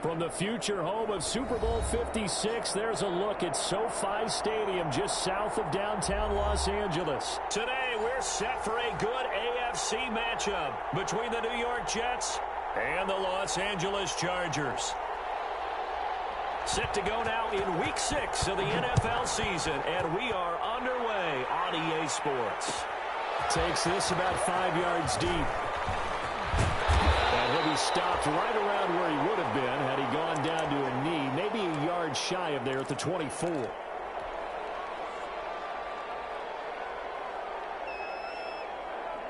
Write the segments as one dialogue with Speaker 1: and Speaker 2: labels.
Speaker 1: From the future home of Super Bowl 56, there's a look at SoFi Stadium just south of downtown Los Angeles. Today, we're set for a good AFC matchup between the New York Jets and the Los Angeles Chargers. Set to go now in Week 6 of the NFL season, and we are underway on EA Sports. Takes this about 5 yards deep. And he'll be stopped right around where he would have been had he gone down to a knee, maybe a yard shy of there at the 24.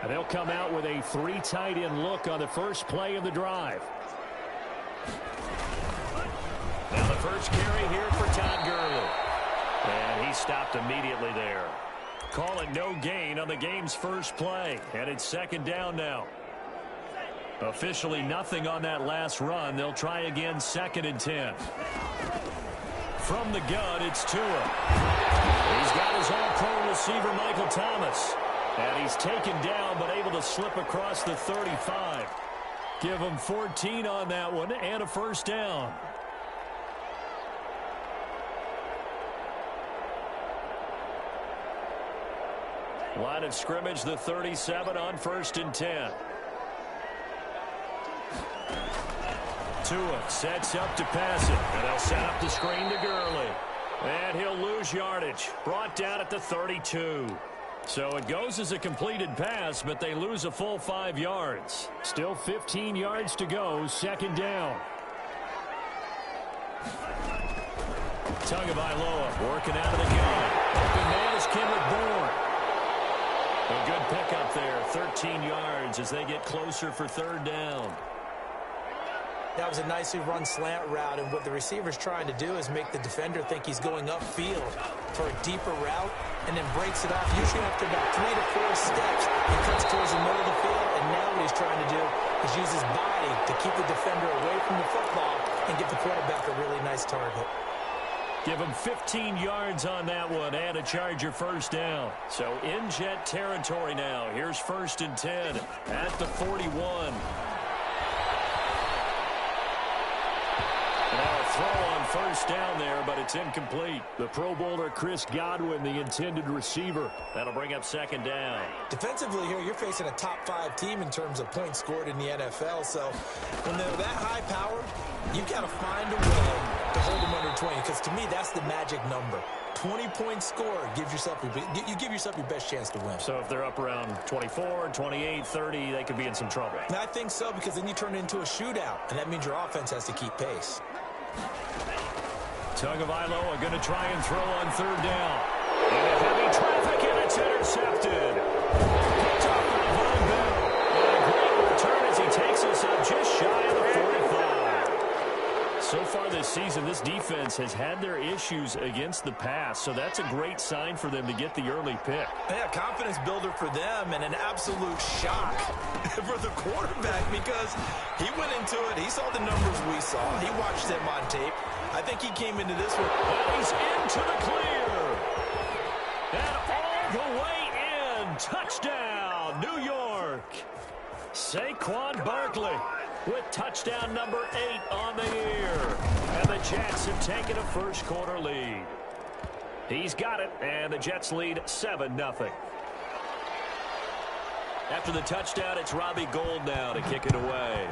Speaker 1: And they'll come out with a 3 tight end look on the first play of the drive. Now the first carry here for Todd Gurley. And he stopped immediately there. Call it no gain on the game's first play. And it's second down now. Officially nothing on that last run. They'll try again, 2nd and 10. From the gun, it's Tua. He's got his all-pro receiver, Michael Thomas. And he's taken down, but able to slip across the 35. Give him 14 on that one and a first down. Line of scrimmage, the 37 on 1st and 10. Tua sets up to pass it, and they'll set up the screen to Gurley. And he'll lose yardage, brought down at the 32. So it goes as a completed pass, but they lose a full 5 yards. Still 15 yards to go, 2nd down. MLOA working out of the gun. Open man is Kendrick Bourne. A good pickup there, 13 yards as they get closer for 3rd down.
Speaker 2: That was a nicely run slant route, and what the receiver's trying to do is make the defender think he's going upfield for a deeper route and then breaks it off, usually after about 3 to 4 steps. He cuts towards the middle of the field, and now what he's trying to do is use his body to keep the defender away from the football and give the quarterback a really nice target.
Speaker 1: Give him 15 yards on that one and a Charger first down. So in Jet territory now. Here's 1st and 10 at the 41. Now a throw on first down there, but it's incomplete. The Pro Bowler Chris Godwin, the intended receiver. That'll bring up 2nd down.
Speaker 2: Defensively here, you're facing a top 5 team in terms of points scored in the NFL. So when they're that high powered, you've got to find a way to hold them under 20, because to me, that's the magic number. 20-point score gives yourself you give yourself your best chance to win.
Speaker 1: So if they're up around 24, 28, 30, they could be in some trouble.
Speaker 2: And I think so, because then you turn it into a shootout, and that means your offense has to keep pace.
Speaker 1: MLOA going to try and throw on 3rd down. And heavy traffic, and it's intercepted. Picked off by Von Bell. And a great return as he takes us up just shy of the 45. So far this season, this defense has had their issues against the pass, so that's a great sign for them to get the early pick.
Speaker 2: Yeah, confidence builder for them, and an absolute shock for the quarterback, because he went into it, he saw the numbers we saw, he watched them on tape. I think he came into this one.
Speaker 1: And he's into the clear. And all the way in. Touchdown, New York. Saquon Barkley with touchdown number 8 on the year. And the Jets have taken a first quarter lead. He's got it, and the Jets lead 7-0. After the touchdown, it's Robbie Gould now to kick it away.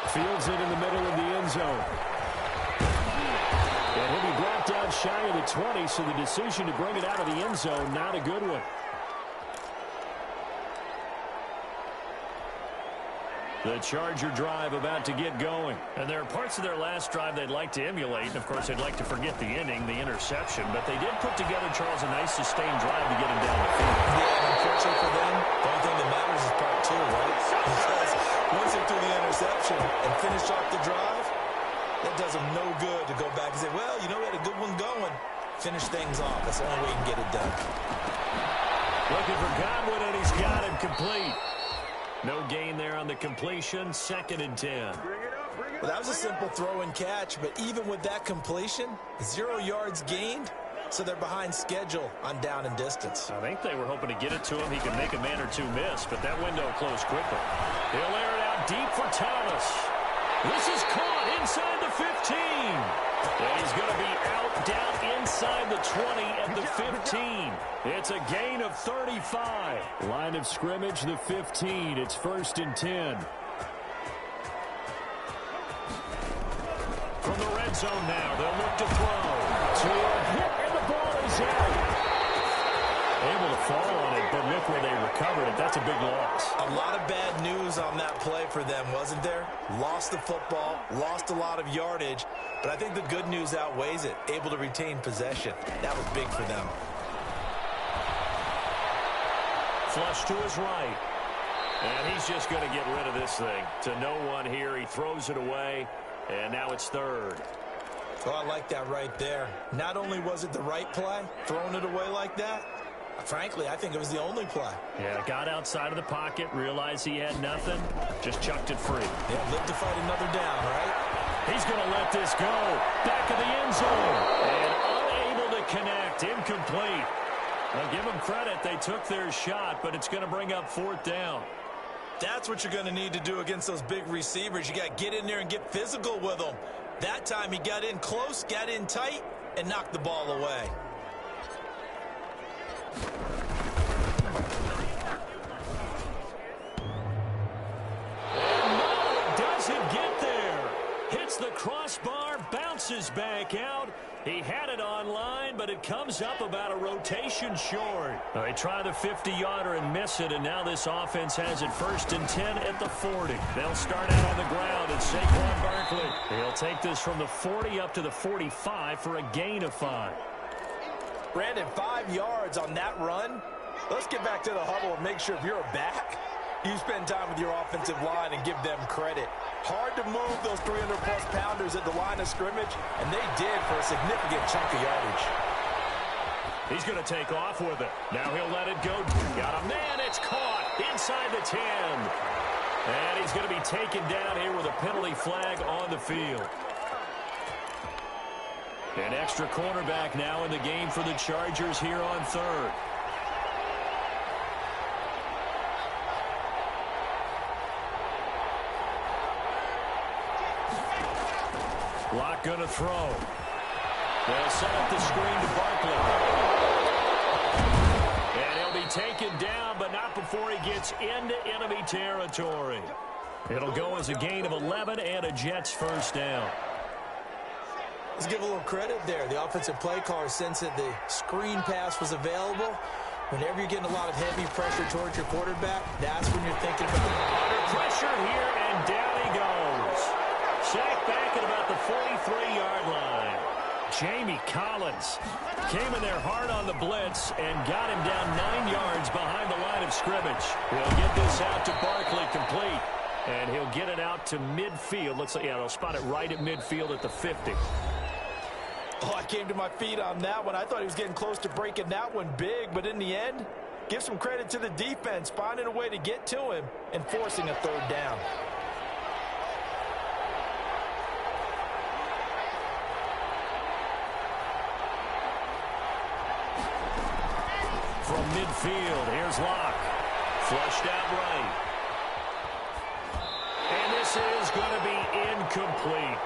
Speaker 1: Fields it in the middle of the end zone. And he'll be brought down shy of the 20, so the decision to bring it out of the end zone, not a good one. The Charger drive about to get going. And there are parts of their last drive they'd like to emulate. And, of course, they'd like to forget the inning, the interception. But they did put together, Charles, a nice sustained drive to get him down the field.
Speaker 2: Yeah, and unfortunately for them, the only thing that matters is part 2, right? Because once they threw the interception and finished off the drive, that does them no good to go back and say, well, you know, we had a good one going. Finish things off. That's the only way you can get it done.
Speaker 1: Looking for Godwin, and he's got him complete. No gain there on the completion. 2nd and 10.
Speaker 2: Well, that was a simple throw and catch, but even with that completion, 0 yards gained, so they're behind schedule on down and distance.
Speaker 1: I think they were hoping to get it to him. He can make a man or two miss, but that window closed quickly. He'll air it out out deep for Thomas. This is caught inside the 15. And he's going to be out down inside the 20 at the 15. It's a gain of 35. Line of scrimmage, the 15. It's 1st and 10. From the red zone now, they'll look to throw. To a hit, and the ball is out. Able to fall on it, but look where they recovered it. That's a big loss.
Speaker 2: A lot of bad news on that play for them, wasn't there? Lost the football, lost a lot of yardage, but I think the good news outweighs it. Able to retain possession. That was big for them.
Speaker 1: Flush to his right. And he's just going to get rid of this thing. To no one here. He throws it away, and now it's 3rd.
Speaker 2: Oh, I like that right there. Not only was it the right play, throwing it away like that, frankly, I think it was the only play.
Speaker 1: Yeah, got outside of the pocket, realized he had nothing, just chucked it free.
Speaker 2: Yeah, live to fight another down, right?
Speaker 1: He's going to let this go. Back of the end zone. And unable to connect. Incomplete. Now, give them credit. They took their shot, but it's going to bring up 4th down.
Speaker 2: That's what you're going to need to do against those big receivers. You got to get in there and get physical with them. That time he got in close, got in tight, and knocked the ball away.
Speaker 1: And no, it doesn't get there. Hits the crossbar, bounces back out. He had it online, but it comes up about a rotation short. They try the 50-yarder and miss it, and now this offense has it 1st and 10 at the 40. They'll start out on the ground, and Saquon Barkley. He'll take this from the 40 up to the 45 for a gain of 5.
Speaker 2: Brandon, 5 yards on that run. Let's get back to the huddle and make sure if you're a back, you spend time with your offensive line and give them credit. Hard to move those 300-plus pounders at the line of scrimmage, and they did for a significant chunk of yardage.
Speaker 1: He's going to take off with it. Now he'll let it go. Got a man. It's caught inside the 10. And he's going to be taken down here with a penalty flag on the field. An extra cornerback now in the game for the Chargers here on 3rd. Lock going to throw. They'll set up the screen to Barkley. And he'll be taken down, but not before he gets into enemy territory. It'll go as a gain of 11 and a Jets 1st down.
Speaker 2: Let's give a little credit there. The offensive play caller sensed that the screen pass was available. Whenever you're getting a lot of heavy pressure towards your quarterback, that's when you're thinking about it.
Speaker 1: Under pressure here, and down he goes. Sacked back at about the 43-yard line. Jamie Collins came in there hard on the blitz and got him down 9 yards behind the line of scrimmage. He'll get this out to Barkley complete, and he'll get it out to midfield. Looks like, yeah, they'll spot it right at midfield at the 50.
Speaker 2: Oh, I came to my feet on that one. I thought he was getting close to breaking that one big, but in the end, give some credit to the defense, finding a way to get to him and forcing a 3rd down.
Speaker 1: From midfield, here's Locke. Flushed out right. And this is going to be incomplete.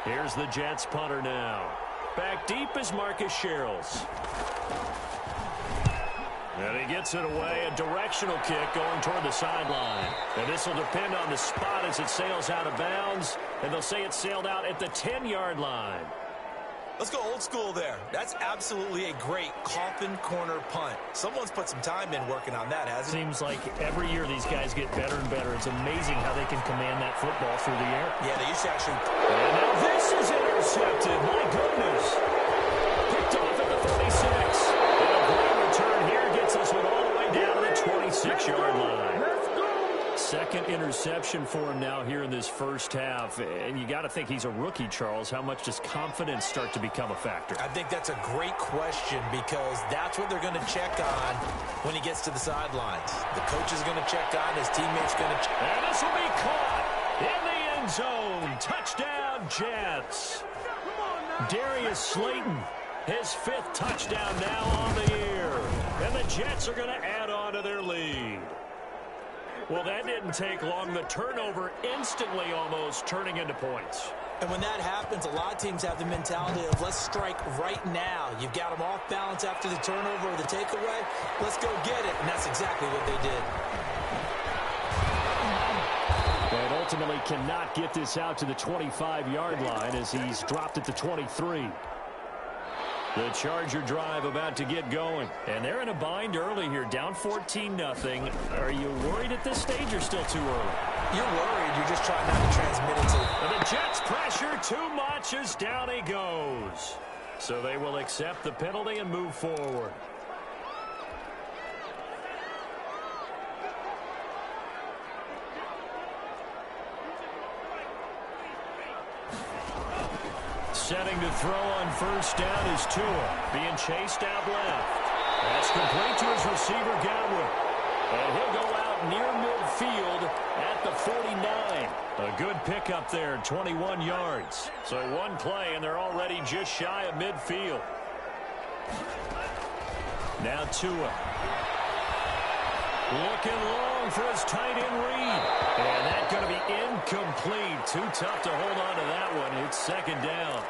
Speaker 1: Here's the Jets punter now. Back deep is Marcus Sherrills. And he gets it away. A directional kick going toward the sideline. And this will depend on the spot as it sails out of bounds. And they'll say it sailed out at the 10-yard line.
Speaker 2: Let's go old school there. That's absolutely a great coffin corner punt. Someone's put some time in working on that, hasn't it?
Speaker 1: Seems like every year these guys get better and better. It's amazing how they can command that football through the air.
Speaker 2: Yeah, they used to actually...
Speaker 1: And now this is intercepted. My goodness. Picked off at the 36. And a great return here gets us all the way down to the 26-yard line. Second interception for him now here in this first half. And you got to think he's a rookie, Charles. How much does confidence start to become a factor?
Speaker 2: I think that's a great question because that's what they're going to check on when he gets to the sidelines. The coach is going to check on, his teammates going to check.
Speaker 1: And this will be caught in the end zone. Touchdown, Jets. Darius Slayton, his 5th touchdown now on the year. And the Jets are going to add on to their lead. Well, that didn't take long. The turnover instantly almost turning into points.
Speaker 2: And when that happens, a lot of teams have the mentality of let's strike right now. You've got them off balance after the turnover or the takeaway. Let's go get it. And that's exactly what they did.
Speaker 1: And ultimately cannot get this out to the 25-yard line as he's dropped at the 23. The Charger drive about to get going. And they're in a bind early here, down 14-0. Are you worried at this stage or still too early?
Speaker 2: You're worried. You're just trying not to transmit it to them.
Speaker 1: And the Jets pressure too much as down he goes. So they will accept the penalty and move forward. Setting to throw on first down is Tua, being chased out left. That's complete to his receiver, Godwin. And he'll go out near midfield at the 49. A good pickup there, 21 yards. So one play, and they're already just shy of midfield. Now Tua. Looking long for his tight end read. And that's going to be incomplete. Too tough to hold on to that one. It's second down.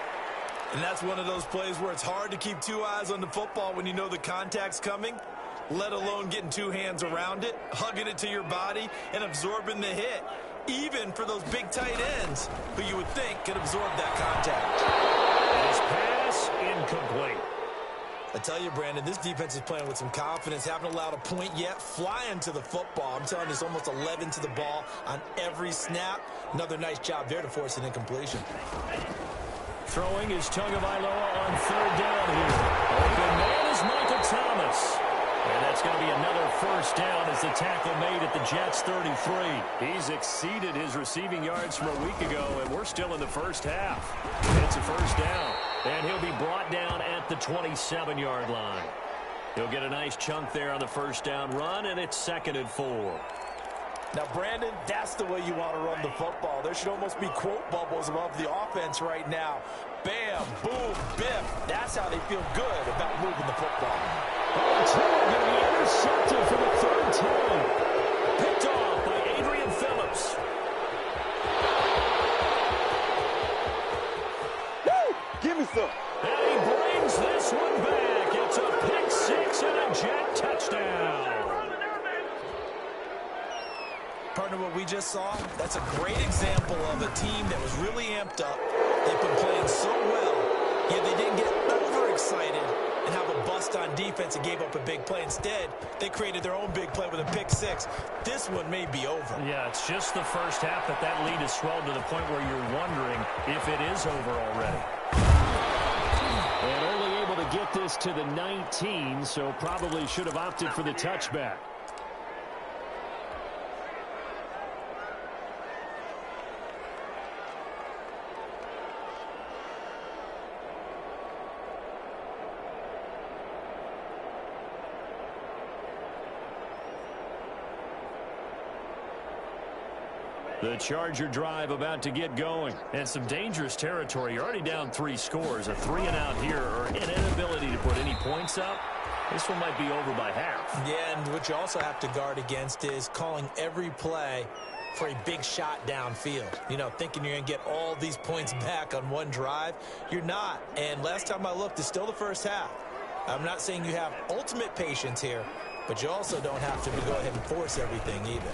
Speaker 3: And that's one of those plays where it's hard to keep two eyes on the football when you know the contact's coming, let alone getting two hands around it, hugging it to your body, and absorbing the hit, even for those big tight ends who you would think could absorb that contact.
Speaker 1: His pass incomplete.
Speaker 2: I tell you, Brandon, this defense is playing with some confidence. Haven't allowed a point yet. Flying to the football. I'm telling you, it's almost 11 to the ball on every snap. Another nice job there to force an incompletion.
Speaker 1: Throwing is Tagovailoa on third down here. Open man is Michael Thomas. And that's going to be another first down as the tackle made at the Jets' 33. He's exceeded his receiving yards from a week ago, and we're still in the first half. It's a first down, and he'll be brought down at the 27-yard line. He'll get a nice chunk there on the first down run, and it's 2nd and 4.
Speaker 3: Now, Brandon, that's the way you want to run the football. There should almost be quote bubbles above the offense right now. Bam, boom, biff. That's how they feel good about moving the football.
Speaker 1: Oh, Tua going to be intercepted for the third time. Picked off by Adrian Phillips.
Speaker 4: Woo! Give me some.
Speaker 1: And he brings this one back. It's a pick six and a Jet touchdown.
Speaker 2: Partner, what we just saw, that's a great example of a team that was really amped up. They've been playing so well, yet they didn't get overexcited and have a bust on defense and gave up a big play. Instead, they created their own big play with a pick six. This one may be over.
Speaker 1: Yeah, it's just the first half, but that lead has swelled to the point where you're wondering if it is over already. And only able to get this to the 19, so probably should have opted for the touchback. The Charger drive about to get going. And some dangerous territory. You're already down 3 scores. A 3-and-out here, or an inability to put any points up. This one might be over by half.
Speaker 2: Yeah, and what you also have to guard against is calling every play for a big shot downfield. You know, thinking you're going to get all these points back on one drive. You're not. And last time I looked, it's still the first half. I'm not saying you have ultimate patience here, but you also don't have to go ahead and force everything either.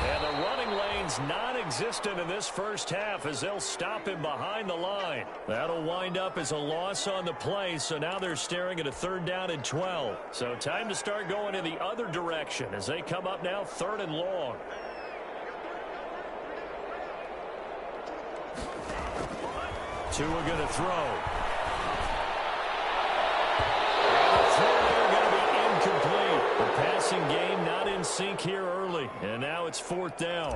Speaker 1: And the running lane's non-existent in this first half as they'll stop him behind the line. That'll wind up as a loss on the play, so now they're staring at a 3rd down and 12. So time to start going in the other direction as they come up now 3rd and long. Tua going to throw. The passing game not in sync here early, and now it's 4th down.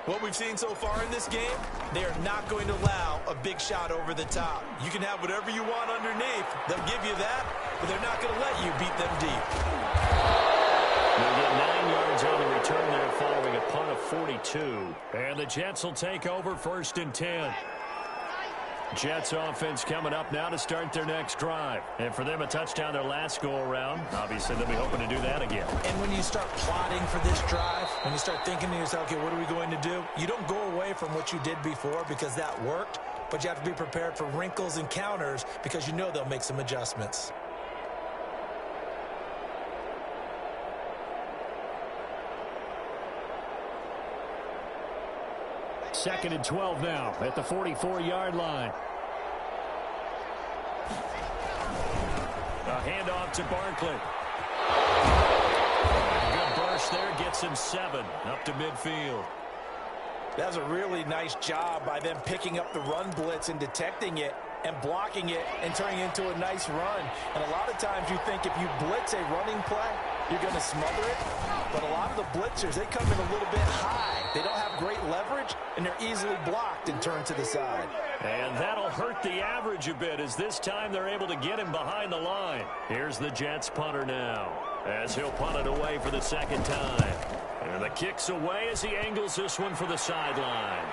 Speaker 3: What we've seen so far in this game, they are not going to allow a big shot over the top. You can have whatever you want underneath. They'll give you that, but they're not going to let you beat them deep.
Speaker 1: They'll get 9 yards on the return there following a punt of 42. And the Jets will take over 1st and 10. Jets offense coming up now to start their next drive. And for them, a touchdown their last go-around. Obviously, they'll be hoping to do that again.
Speaker 2: And when you start plotting for this drive, when you start thinking to yourself, okay, what are we going to do? You don't go away from what you did before because that worked, but you have to be prepared for wrinkles and counters because you know they'll make some adjustments.
Speaker 1: Second and 12 now at the 44-yard line. A handoff to Barkley. Good burst there, gets him 7 up to midfield.
Speaker 2: That's a really nice job by them picking up the run blitz and detecting it and blocking it and turning it into a nice run. And a lot of times you think if you blitz a running play, you're going to smother it. But a lot of the blitzers, they come in a little bit high. They don't have great leverage, and they're easily blocked and turned to the side.
Speaker 1: And that'll hurt the average a bit as this time they're able to get him behind the line. Here's the Jets punter now as he'll punt it away for the second time. And the kick's away as he angles this one for the sideline.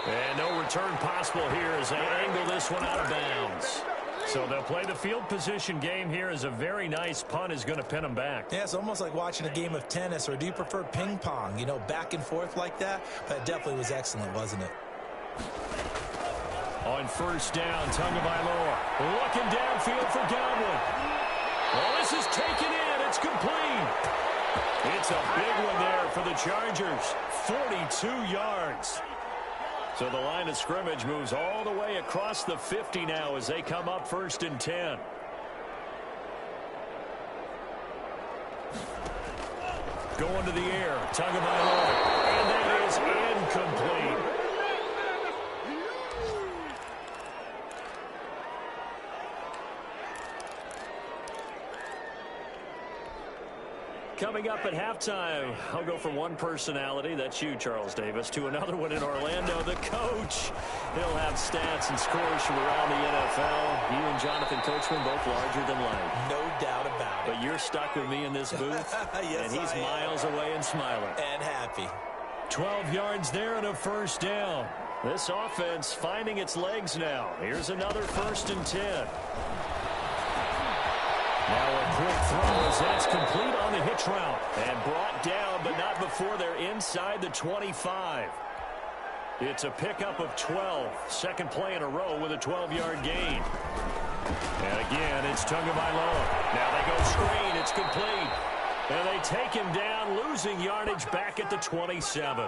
Speaker 1: And no return possible here as they angle this one out of bounds. So they'll play the field position game here as a very nice punt is going to pin them back.
Speaker 2: Yeah, it's almost like watching a game of tennis, or do you prefer ping pong, you know, back and forth like that? But it definitely was excellent, wasn't it?
Speaker 1: On first down, Tagovailoa looking downfield for Godwin. Well, this is taken in. It's complete. It's a big one there for the Chargers. 42 yards. So the line of scrimmage moves all the way across the 50 now as they come up first and 10. Going to the air, Tagovailoa, and that is incomplete. Coming up at halftime, I'll go from one personality, that's you, Charles Davis, to another one in Orlando, the coach. He'll have stats and scores from around the NFL. You and Jonathan Coachman both larger than life.
Speaker 2: No doubt about it.
Speaker 1: But you're stuck with me in this booth,
Speaker 2: yes,
Speaker 1: and he's miles away and smiling.
Speaker 2: And happy.
Speaker 1: 12 yards there and a first down. This offense finding its legs now. Here's another first and 10. Now a quick throw as that's complete on the hitch route. And brought down, but not before they're inside the 25. It's a pickup of 12. Second play in a row with a 12-yard gain. And again, it's Tagovailoa. Now they go screen. It's complete. And they take him down, losing yardage back at the 27.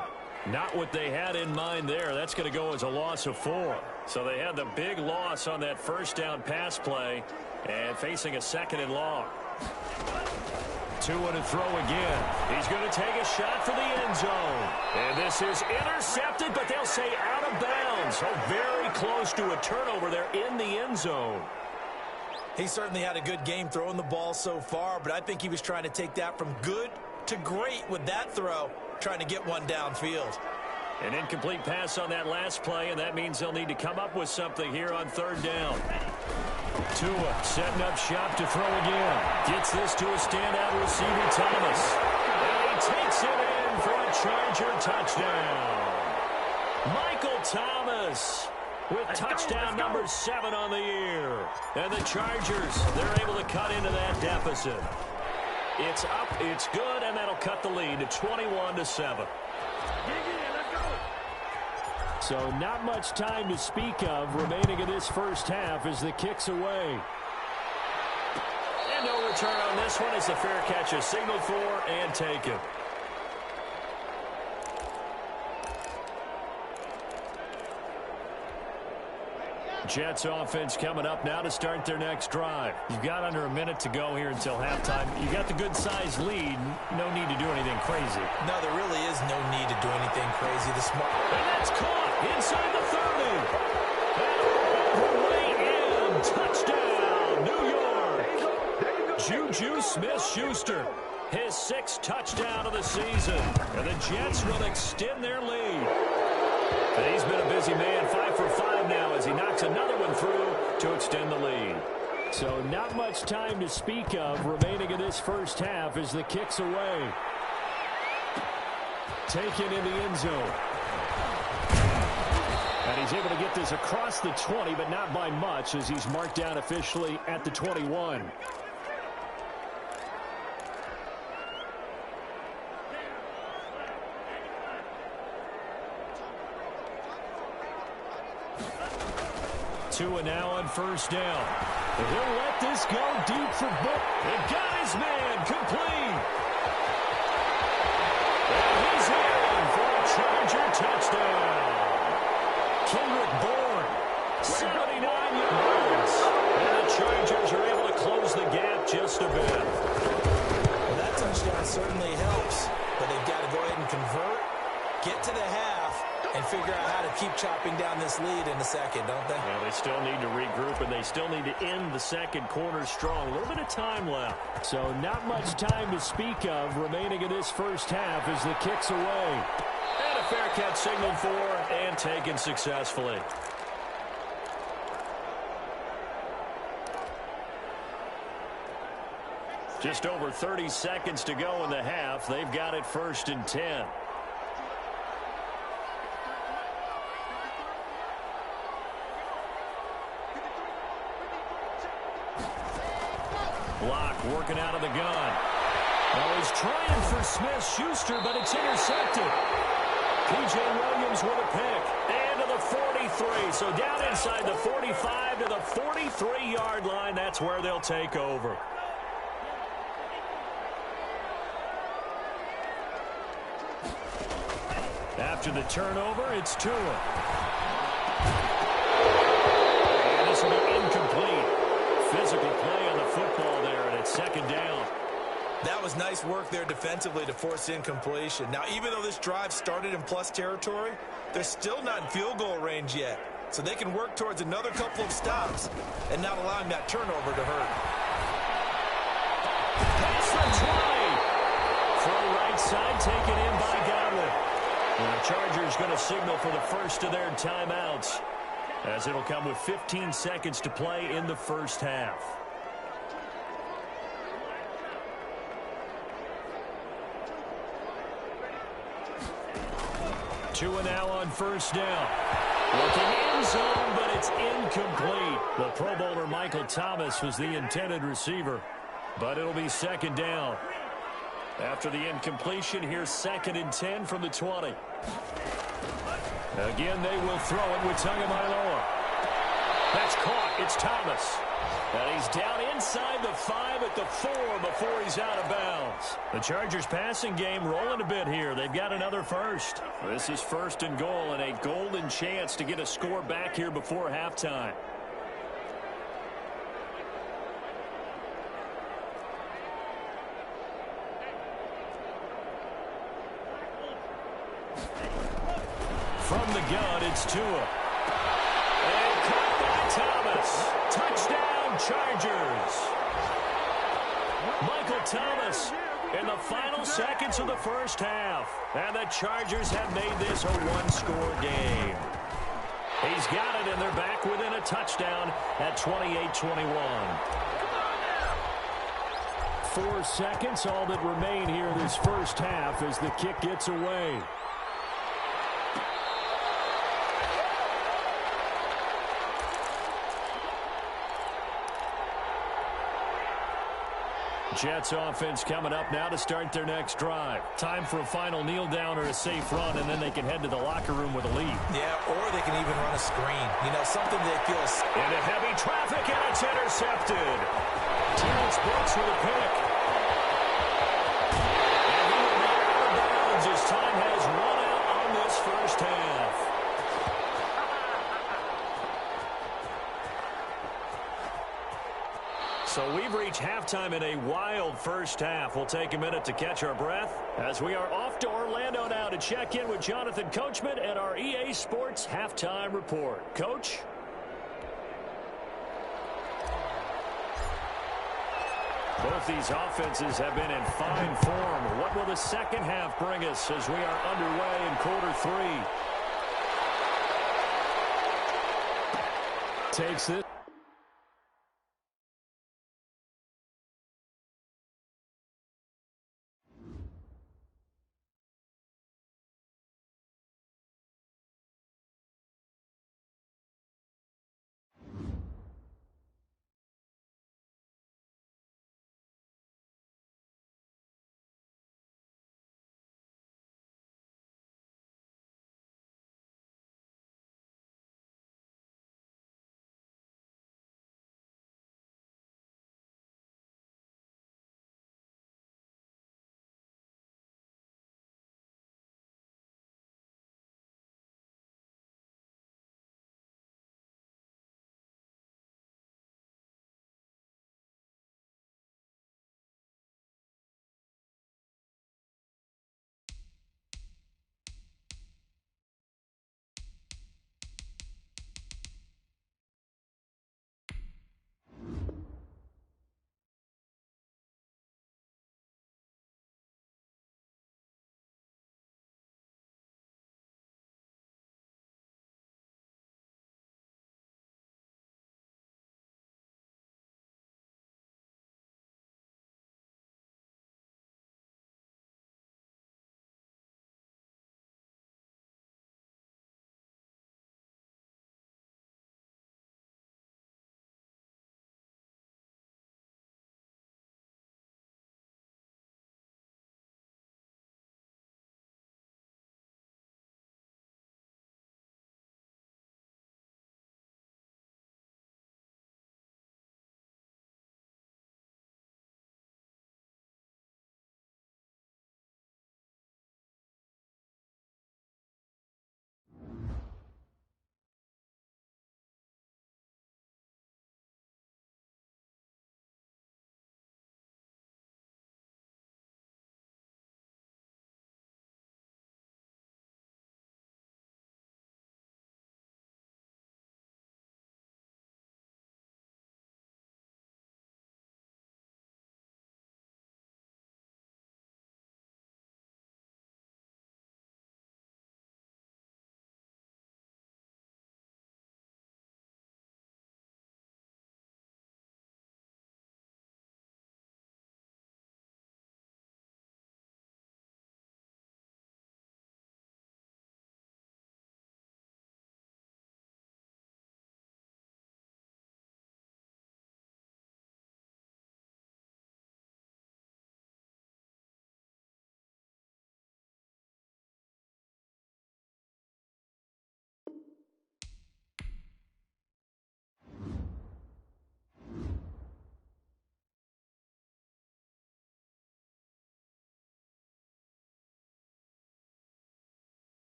Speaker 1: Not what they had in mind there. That's going to go as a loss of 4. So they had the big loss on that first down pass play. And facing a second and long. 2 and a throw again. He's going to take a shot for the end zone. And this is intercepted, but they'll say out of bounds. So very close to a turnover there in the end zone.
Speaker 2: He certainly had a good game throwing the ball so far, but I think he was trying to take that from good to great with that throw, trying to get one downfield.
Speaker 1: An incomplete pass on that last play, and that means they'll need to come up with something here on third down. Tua setting up shop to throw again. Gets this to a standout receiver, Thomas. And he takes it in for a Charger touchdown. Michael Thomas with touchdown number 7 on the year. And the Chargers, they're able to cut into that deficit. It's up, it's good, and that'll cut the lead to 21-7. So not much time to speak of remaining in this first half as the kick's away. And no return on this one as the fair catch is signaled for and taken. Jets offense coming up now to start their next drive. You've got under a minute to go here until halftime. You got the good-sized lead. No need to do anything crazy.
Speaker 2: No, there really is no need to do anything crazy. The smart.
Speaker 1: And that's caught inside the 30. And way in. Touchdown, New York. Juju Smith-Schuster. His 6th touchdown of the season. And the Jets will extend their lead. And he's been a busy man, 5 for 5 now as he knocks another one through to extend the lead. So not much time to speak of remaining in this first half as the kick's away. Taken in the end zone. And he's able to get this across the 20, but not by much, as he's marked down officially at the 21. Tua now on first down. And he'll let this go deep for Book. And got his man complete. And he's in for a Charger touchdown. Kendrick Bourne, 79 yards. And the Chargers are able to close the gap just a bit.
Speaker 2: Well, that touchdown certainly helps, but they've got to go ahead and convert, get to the half, and figure out how to keep chopping down this lead in the second, don't they?
Speaker 1: Well, they still need to regroup, and they still need to end the second quarter strong. A little bit of time left. So not much time to speak of remaining in this first half as the kick's away. And a fair catch signaled for and taken successfully. Just over 30 seconds to go in the half. They've got it 1st and 10. Block working out of the gun. Well, he's trying for Smith-Schuster, but it's intercepted. P.J. Williams with a pick. And to the 43. So down inside the 45 to the 43-yard line. That's where they'll take over. After the turnover, it's Tua. And this will be incomplete. Physical play on the football there, and it's 2nd down.
Speaker 3: That was nice work there defensively to force incompletion. Now, even though this drive started in plus territory, they're still not in field goal range yet. So they can work towards another couple of stops and not allowing that turnover to hurt.
Speaker 1: Pass for 20. From right side, taken in by Godwin. And the Chargers going to signal for the first of their timeouts, as it'll come with 15 seconds to play in the first half. Tua now on first down. Looking end zone, but it's incomplete. The Pro Bowler Michael Thomas was the intended receiver, but it'll be 2nd down. After the incompletion, here's 2nd and 10 from the 20. Again, they will throw it with MLOA. That's caught. It's Thomas. And he's down inside the 5 at the 4 before he's out of bounds. The Chargers passing game rolling a bit here. They've got another first. This is 1st and goal and a golden chance to get a score back here before halftime. From the gun, it's Tua. And caught by Thomas. Touchdown, Chargers. Michael Thomas in the final seconds of the first half. And the Chargers have made this a one-score game. He's got it, and they're back within a touchdown at 28-21. 4 seconds, all that remain here in this first half as the kick gets away. Jets offense coming up now to start their next drive. Time for a final kneel down or a safe run, and then they can head to the locker room with a lead.
Speaker 2: Yeah, or they can even run a screen. You know, something they feel...
Speaker 1: Into heavy traffic, and it's intercepted. Terrence Brooks with a pick. And he will be out of bounds as time has run out on this first half. So we've reached halftime in a wild first half. We'll take a minute to catch our breath as we are off to Orlando now to check in with Jonathan Coachman and our EA Sports Halftime Report. Coach? Both these offenses have been in fine form. What will the second half bring us as we are underway in quarter 3? Takes this.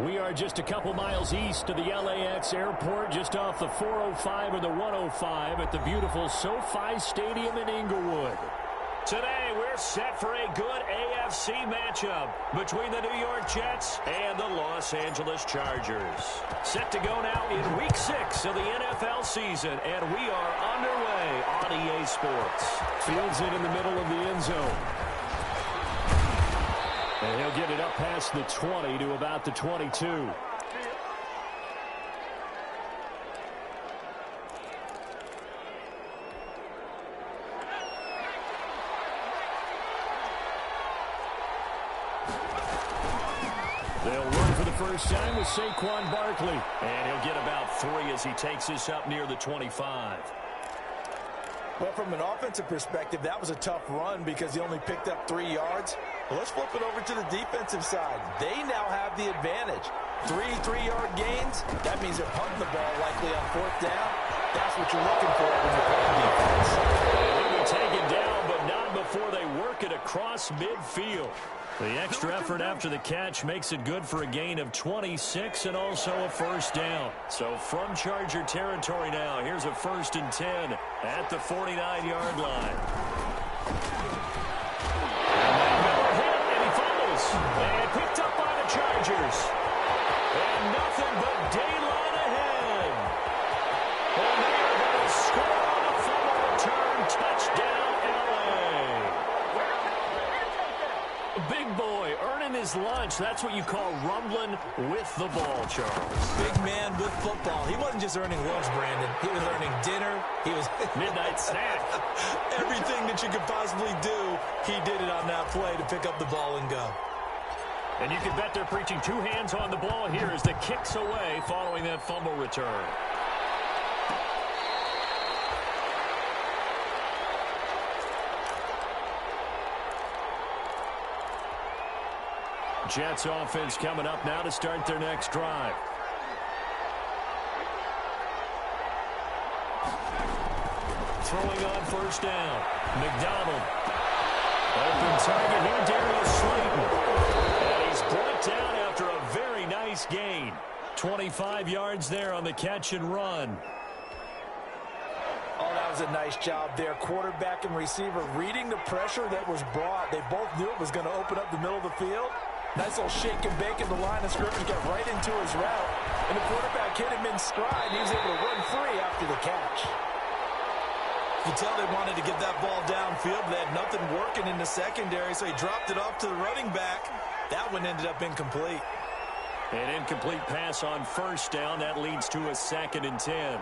Speaker 1: We are just a couple miles east of the LAX airport, just off the 405 and the 105 at the beautiful SoFi Stadium in Inglewood. Today, we're set for a good AFC matchup between the New York Jets and the Los Angeles Chargers. Set to go now in Week 6 of the NFL season, and we are underway on EA Sports. Fields it in the middle of the end zone. And he'll get it up past the 20 to about the 22. They'll run for the first time with Saquon Barkley. And he'll get about 3 as he takes this up near the 25.
Speaker 2: Well, from an offensive perspective, that was a tough run because he only picked up 3 yards. Well, let's flip it over to the defensive side. They now have the advantage. 3 3-yard gains. That means they're punting the ball likely on 4th down. That's what you're looking for when you're playing defense.
Speaker 1: They'll be taken down, but not before they work it across midfield. The extra effort after the catch makes it good for a gain of 26 and also a first down. So from Charger territory now, here's a 1st and 10 at the 49-yard line. And he fumbles. And picked up by the Chargers. And nothing but daylight ahead. And they are going to score on a fumble return. Touchdown, LA. Big boy earning his lunch. That's what you call rumbling with the ball, Charles.
Speaker 2: Big man with football. He wasn't just earning lunch, Brandon. He was earning dinner. He was
Speaker 1: midnight snack.
Speaker 2: Everything that you could possibly do, he did it on that play to pick up the ball and go.
Speaker 1: And you can bet they're preaching 2 hands on the ball here as the kicks away following that fumble return. Jets offense coming up now to start their next drive. Throwing on 1st down. McDonald. Open target here, Darius Slayton. And he's brought down after a very nice gain. 25 yards there on the catch and run.
Speaker 2: Oh, that was a nice job there. Quarterback and receiver reading the pressure that was brought. They both knew it was going to open up the middle of the field. Nice little shake and bake in the line of scrimmage, got right into his route. And the quarterback hit him in stride. He was able to run free after the catch.
Speaker 3: You can tell they wanted to get that ball downfield. They had nothing working in the secondary, so he dropped it off to the running back. That one ended up incomplete.
Speaker 1: An incomplete pass on 1st down. That leads to a 2nd and 10.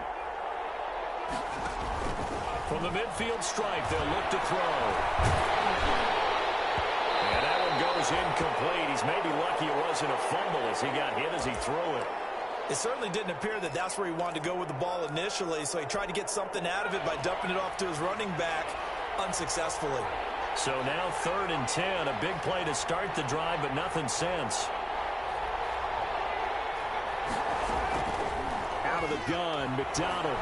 Speaker 1: From the midfield stripe, they'll look to throw. And that one goes incomplete. He's maybe lucky it wasn't a fumble as he got hit as he threw it.
Speaker 3: It certainly didn't appear that that's where he wanted to go with the ball initially, so he tried to get something out of it by dumping it off to his running back unsuccessfully.
Speaker 1: So now 3rd and 10, a big play to start the drive, but nothing since. Out of the gun, McDonald.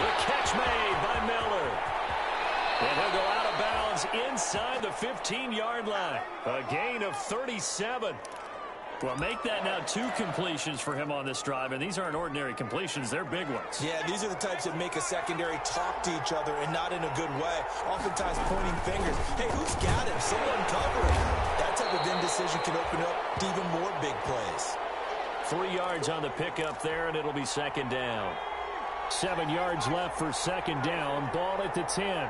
Speaker 1: The catch made by Miller. And he'll go out of bounds inside the 15-yard line. A gain of 37. Well, make that now 2 completions for him on this drive, and these aren't ordinary completions. They're big ones.
Speaker 2: Yeah, these are the types that make a secondary talk to each other and not in a good way. Oftentimes pointing fingers. Hey, who's got him? Someone cover him. That type of indecision can open up to even more big plays.
Speaker 1: 3 yards on the pickup there, and it'll be 2nd down. 7 yards left for 2nd down. Ball at the 10.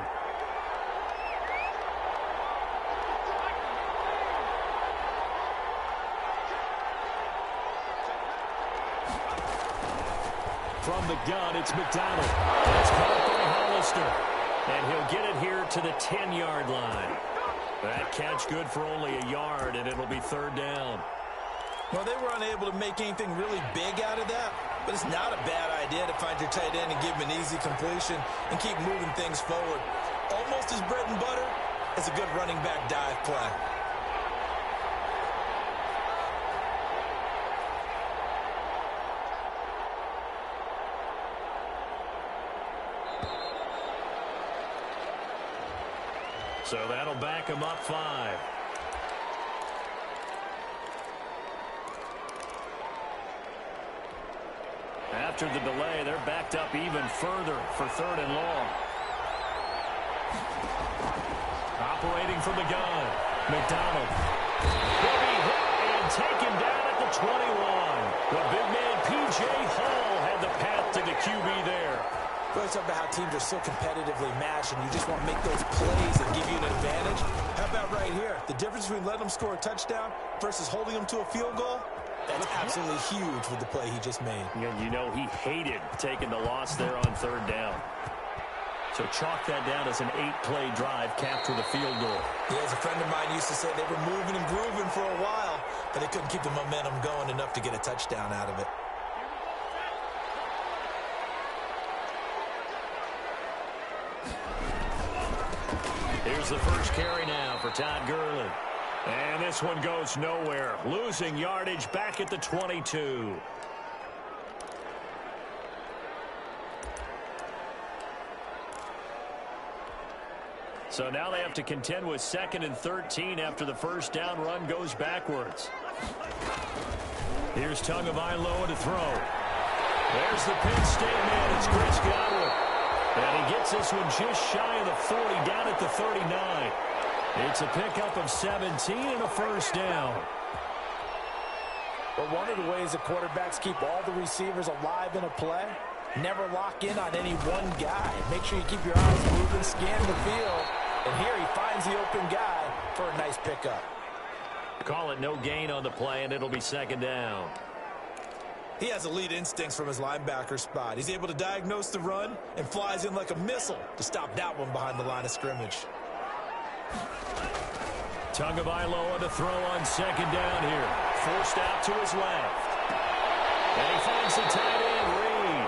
Speaker 1: From the gun, it's McDonald. It's caught by Hollister. And he'll get it here to the 10-yard line. That catch good for only a yard, and it'll be 3rd down.
Speaker 2: Well, they were unable to make anything really big out of that, but it's not a bad idea to find your tight end and give him an easy completion and keep moving things forward. Almost as bread and butter as a good running back dive play. So that'll back him up 5.
Speaker 1: after the delay. They're backed up even further for 3rd and long. Operating from the gun, McDonald. Will be hit and taken down at the 21. The big man, P.J. Hall, had the path to the QB there.
Speaker 2: It's about how teams are so competitively matched, and you just want to make those plays that give you an advantage.
Speaker 3: How about right here? The difference between letting them score a touchdown versus holding them to a field goal?
Speaker 2: That's absolutely huge with the play he just made.
Speaker 1: And you know he hated taking the loss there on 3rd down. So chalk that down as an 8-play drive capped with a field goal.
Speaker 2: Yeah, as a friend of mine used to say, they were moving and grooving for a while, but they couldn't keep the momentum going enough to get a touchdown out of it.
Speaker 1: Here's the first carry now for Todd Gurley. And this one goes nowhere. Losing yardage back at the 22. So now they have to contend with 2nd and 13 after the first down run goes backwards. Here's Tagovailoa to throw. There's the Penn State man. It's Chris Godwin. And he gets this one just shy of the 40, down at the 39. It's a pickup of 17 and a first down.
Speaker 2: But one of the ways the quarterbacks keep all the receivers alive in a play, never lock in on any one guy. Make sure you keep your eyes moving, scan the field. And here he finds the open guy for a nice pickup.
Speaker 1: Call it no gain on the play, and it'll be 2nd down.
Speaker 3: He has elite instincts from his linebacker spot. He's able to diagnose the run and flies in like a missile to stop that one behind the line of scrimmage.
Speaker 1: Tagovailoa to throw on 2nd down here. Forced out to his left. And he finds the tight end, Reed.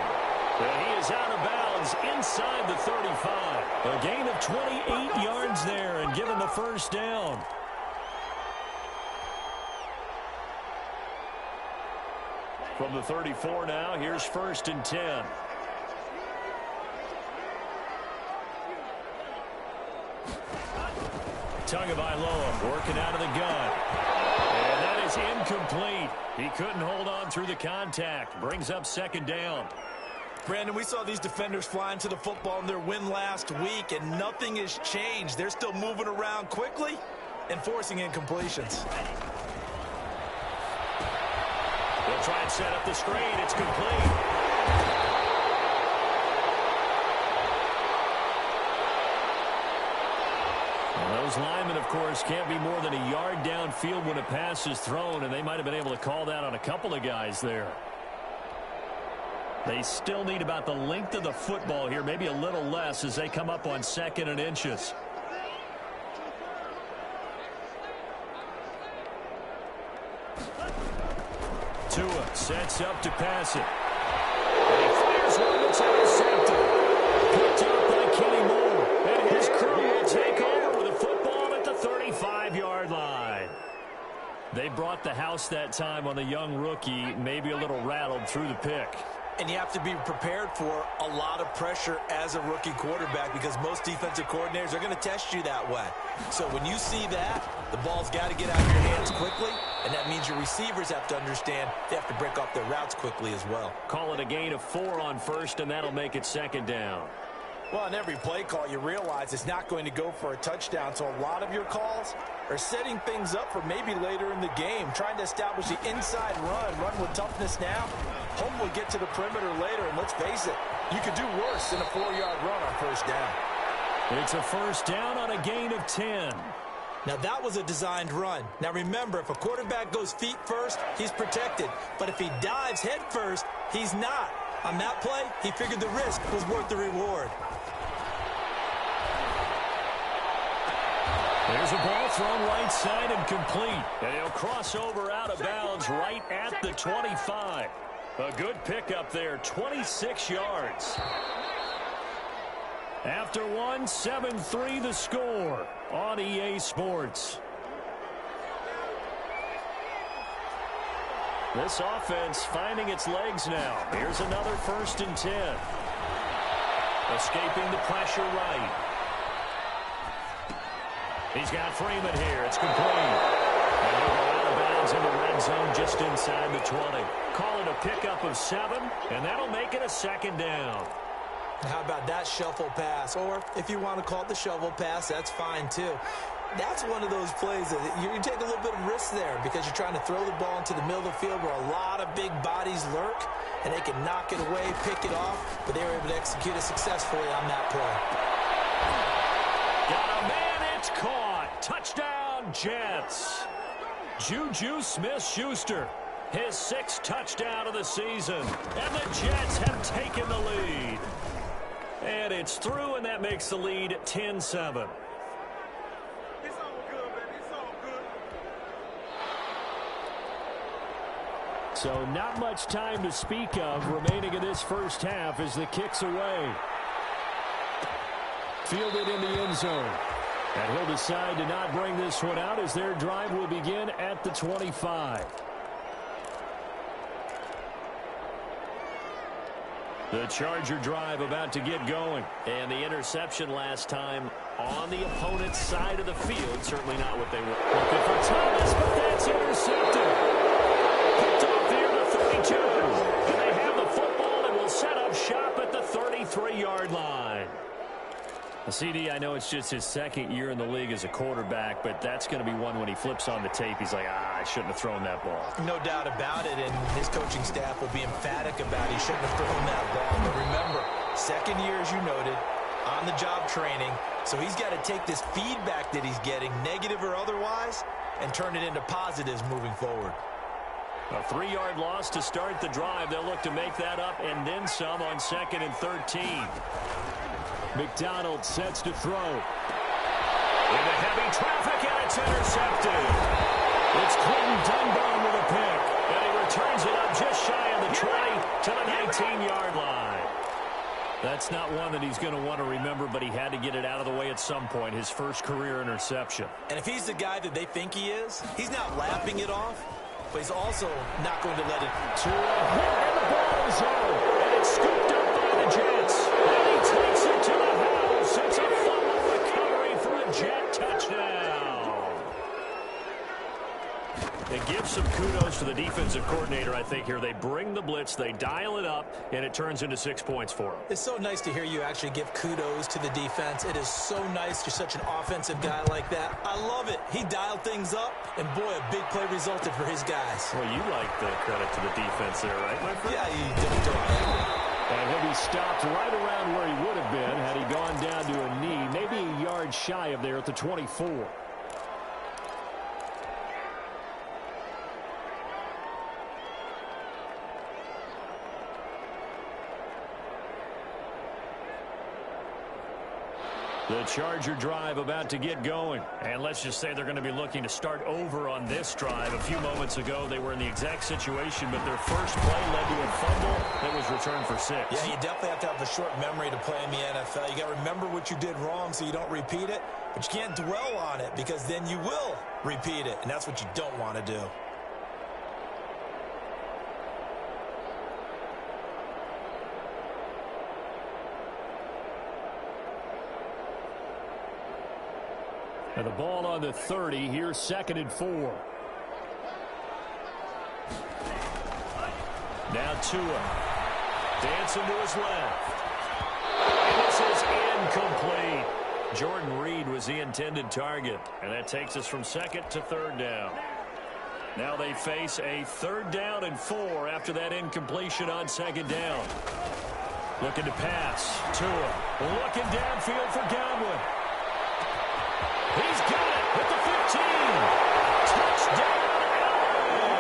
Speaker 1: And he is out of bounds inside the 35. A gain of 28 yards there and given the first down. From the 34 now, here's 1st and 10. Tagovailoa working out of the gun. And that is incomplete. He couldn't hold on through the contact. Brings up 2nd down.
Speaker 3: Brandon, we saw these defenders flying to the football in their win last week, and nothing has changed. They're still moving around quickly and forcing incompletions.
Speaker 1: They'll try and set up the screen. It's complete. Well, those linemen, of course, can't be more than a yard downfield when a pass is thrown, and they might have been able to call that on a couple of guys there. They still need about the length of the football here, maybe a little less as they come up on 2nd and inches. Tua sets up to pass it. And he fires one that's intercepted. Picked up by Kenny Moore. And his crew will take over with a football at the 35-yard line. They brought the house that time on the young rookie, maybe a little rattled through the pick.
Speaker 2: And you have to be prepared for a lot of pressure as a rookie quarterback because most defensive coordinators are going to test you that way. So when you see that, the ball's got to get out of your hands quickly, and that means your receivers have to understand they have to break off their routes quickly as well.
Speaker 1: Call it a gain of 4 on 1st, and that'll make it 2nd down.
Speaker 2: Well, on every play call, you realize it's not going to go for a touchdown, so a lot of your calls are setting things up for maybe later in the game, trying to establish the inside run with toughness now, hopefully get to the perimeter later, and let's face it, you could do worse than a 4-yard run on 1st down.
Speaker 1: It's a first down on a gain of 10.
Speaker 2: Now, that was a designed run. Now, remember, if a quarterback goes feet first, he's protected. But if he dives head first, he's not. On that play, he figured the risk was worth the reward.
Speaker 1: There's a ball thrown right side and complete. And he'll cross over out of bounds right at the 25. A good pickup there, 26 yards. After one, 7-3 the score on EA Sports. This offense finding its legs now. Here's another 1st and 10. Escaping the pressure right. He's got Freeman here. It's complete. And he'll go out of bounds in the red end zone just inside the 20. Call it a pickup of 7, and that'll make it a 2nd down.
Speaker 2: How about that shuffle pass? Or if you want to call it the shovel pass, that's fine too. That's one of those plays that you take a little bit of risk there because you're trying to throw the ball into the middle of the field where a lot of big bodies lurk, and they can knock it away, pick it off, but they were able to execute it successfully on that play.
Speaker 1: Got a man, it's caught. Touchdown, Jets. Juju Smith-Schuster, his 6th touchdown of the season, and the Jets have taken the lead. And it's through, and that makes the lead 10-7. So not much time to speak of remaining in this first half as the kick's away. Fielded in the end zone. And he'll decide to not bring this one out as their drive will begin at the 25. The Charger drive about to get going. And the interception last time on the opponent's side of the field. Certainly not what they were looking for Thomas, but that's intercepted. Picked off here to 32. And they have the football and will set up shop at the 33-yard line. CD, I know it's just his 2nd year in the league as a quarterback, but that's going to be one when he flips on the tape. He's like, I shouldn't have thrown that ball.
Speaker 2: No doubt about it, and his coaching staff will be emphatic about he shouldn't have thrown that ball. But remember, 2nd year, as you noted, on-the-job training, so he's got to take this feedback that he's getting, negative or otherwise, and turn it into positives moving forward.
Speaker 1: A 3-yard loss to start the drive. They'll look to make that up and then some on 2nd and 13. McDonald sets to throw. Into heavy traffic, and it's intercepted. It's Clinton Dunbar with a pick. And he returns it up just shy of the 20 to the 19-yard line. That's not one that he's going to want to remember, but he had to get it out of the way at some point. His first career interception.
Speaker 2: And if he's the guy that they think he is, he's not lapping it off, but he's also not going to let it.
Speaker 1: And the ball is out. And it's scooped up by the Jets. And he takes it to the house. It's a fumble recovery for a Jet touchdown. It gives some kudos to the defensive coordinator, I think, here. They bring the blitz, they dial it up, and it turns into 6 points for them.
Speaker 2: It's so nice to hear you actually give kudos to the defense. It is so nice you're such an offensive guy like that. I love it. He dialed things up, and boy, a big play resulted for his guys.
Speaker 1: Well, you like the credit to the defense there, right, my friend?
Speaker 2: Yeah, you don't.
Speaker 1: And he'll be stopped right around where he would have been had he gone down to a knee, maybe a yard shy of there at the 24. The Charger drive about to get going. And let's just say they're going to be looking to start over on this drive. A few moments ago, they were in the exact situation, but their first play led to a fumble that was returned for 6.
Speaker 2: Yeah, you definitely have to have a short memory to play in the NFL. You got to remember what you did wrong so you don't repeat it, but you can't dwell on it because then you will repeat it, and that's what you don't want to do.
Speaker 1: And the ball on the 30. Here's 2nd and 4. Now Tua. Dancing to his left. And this is incomplete. Jordan Reed was the intended target. And that takes us from 2nd to 3rd down. Now they face a 3rd down and 4 after that incompletion on 2nd down. Looking to pass. Tua looking downfield for Godwin. He's got it at the 15. Touchdown, LA.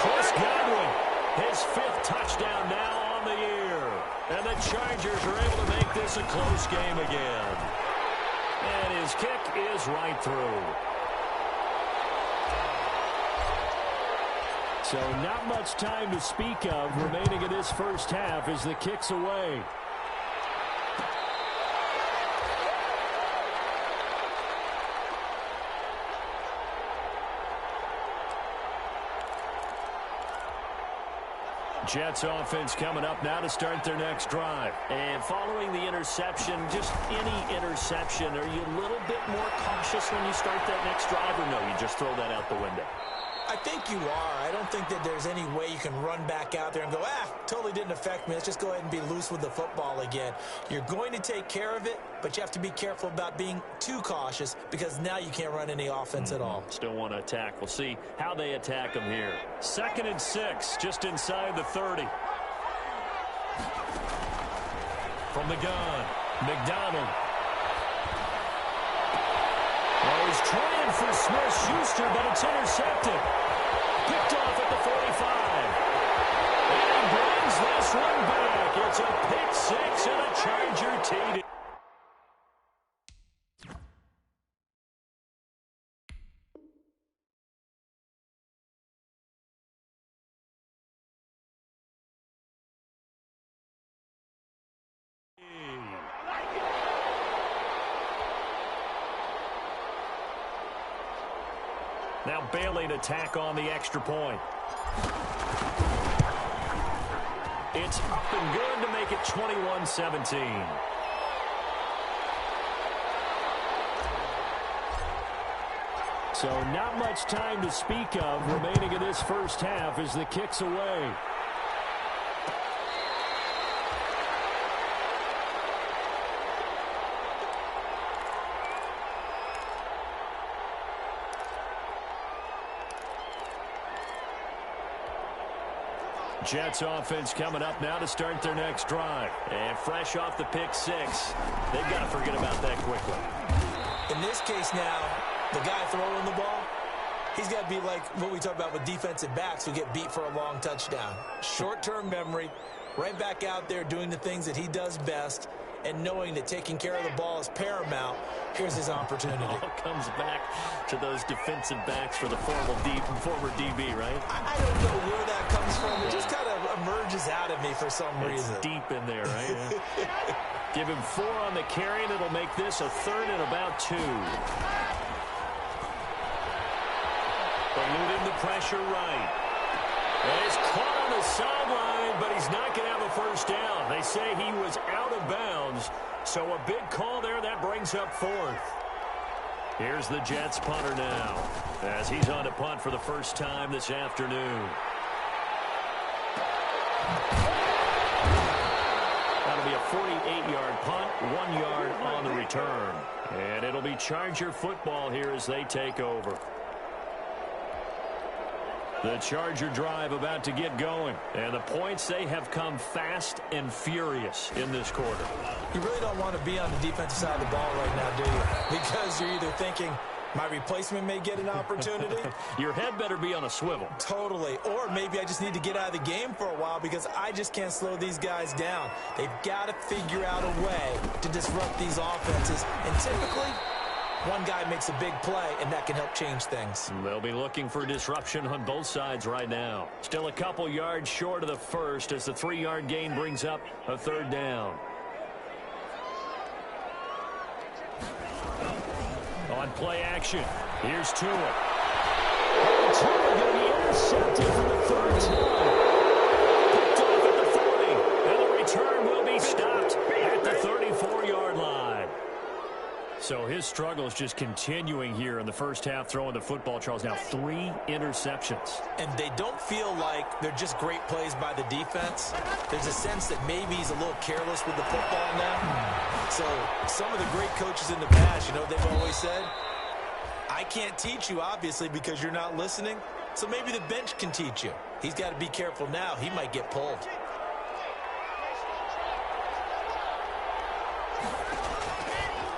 Speaker 1: Chris Godwin, his 5th touchdown now on the year. And the Chargers are able to make this a close game again. And his kick is right through. So not much time to speak of remaining in this first half as the kick's away. Jets offense coming up now to start their next drive. And following the interception, just any interception, are you a little bit more cautious when you start that next drive, or no, you just throw that out the window?
Speaker 2: I think you are. I don't think that there's any way you can run back out there and go, totally didn't affect me. Let's just go ahead and be loose with the football again. You're going to take care of it, but you have to be careful about being too cautious because now you can't run any offense at all.
Speaker 1: Still want to attack. We'll see how they attack them here. 2nd and 6, just inside the 30. From the gun, McDonald. Well, he's trying for Smith-Schuster, but it's intercepted. Picked off at the 45. And he brings this one back. It's a pick 6 and a Charger TD. Now Bailey to tack on the extra point. It's up and good to make it 21-17. So not much time to speak of remaining in this first half as the kick's away. Jets offense coming up now to start their next drive. And fresh off the pick 6, they've got to forget about that quickly.
Speaker 2: In this case now, the guy throwing the ball, he's got to be like what we talk about with defensive backs who get beat for a long touchdown. Short-term memory, right back out there doing the things that he does best, and knowing that taking care of the ball is paramount. Here's his opportunity.
Speaker 1: It all comes back to those defensive backs for the former DB, right?
Speaker 2: I don't know where that comes from. It just kind of emerges out of me for some reason.
Speaker 1: It's deep in there, right? Yeah. Give him 4 on the carry, and it'll make this a 3rd and about 2. Eluding the pressure right. And he's caught on the sideline, but he's not going to have a first down. They say he was out of bounds, so a big call there. That brings up 4th. Here's the Jets punter now as he's on to punt for the first time this afternoon. That'll be a 48-yard punt, 1 yard on the return. And it'll be Charger football here as they take over. The Charger drive about to get going. And the points, they have come fast and furious in this quarter.
Speaker 2: You really don't want to be on the defensive side of the ball right now, do you? Because you're either thinking, my replacement may get an opportunity.
Speaker 1: Your head better be on a swivel.
Speaker 2: Totally. Or maybe I just need to get out of the game for a while because I just can't slow these guys down. They've got to figure out a way to disrupt these offenses. And typically, one guy makes a big play, and that can help change things.
Speaker 1: They'll be looking for disruption on both sides right now. Still a couple yards short of the first as the 3-yard gain brings up a 3rd down. On play action, here's Tua. And Tua going to be intercepted for the 3rd time. Picked off at the 40, and the return will be stopped at the 34-yard line. So his struggle is just continuing here in the first half, throwing the football. Charles, now 3 interceptions.
Speaker 2: And they don't feel like they're just great plays by the defense. There's a sense that maybe he's a little careless with the football now. So some of the great coaches in the past, you know, they've always said, I can't teach you, obviously, because you're not listening. So maybe the bench can teach you. He's got to be careful now. He might get pulled.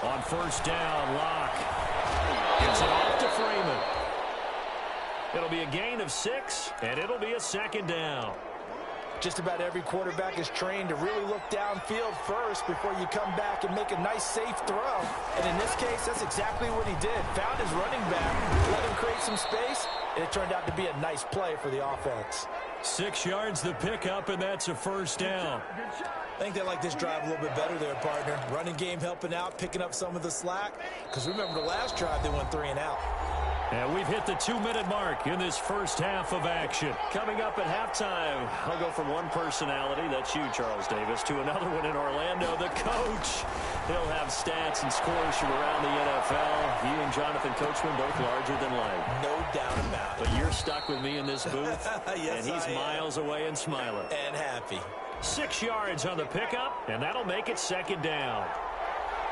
Speaker 1: On first down, Locke gets it off to Freeman. It'll be a gain of 6, and it'll be a 2nd down.
Speaker 2: Just about every quarterback is trained to really look downfield first before you come back and make a nice, safe throw. And in this case, that's exactly what he did. Found his running back, let him create some space, and it turned out to be a nice play for the offense.
Speaker 1: 6 yards the pickup, and that's a 1st down.
Speaker 2: I think they like this drive a little bit better there, partner. Running game helping out, picking up some of the slack. Because remember the last drive, they went 3 and out.
Speaker 1: And we've hit the 2-minute mark in this first half of action. Coming up at halftime, I'll go from one personality, that's you, Charles Davis, to another one in Orlando, the coach. He'll have stats and scores from around the NFL. You and Jonathan Coachman both larger than life.
Speaker 2: No doubt about it.
Speaker 1: But you're stuck with me in this booth,
Speaker 2: yes,
Speaker 1: and he's miles away and smiling.
Speaker 2: And happy.
Speaker 1: 6 yards on the pickup, and that'll make it second down.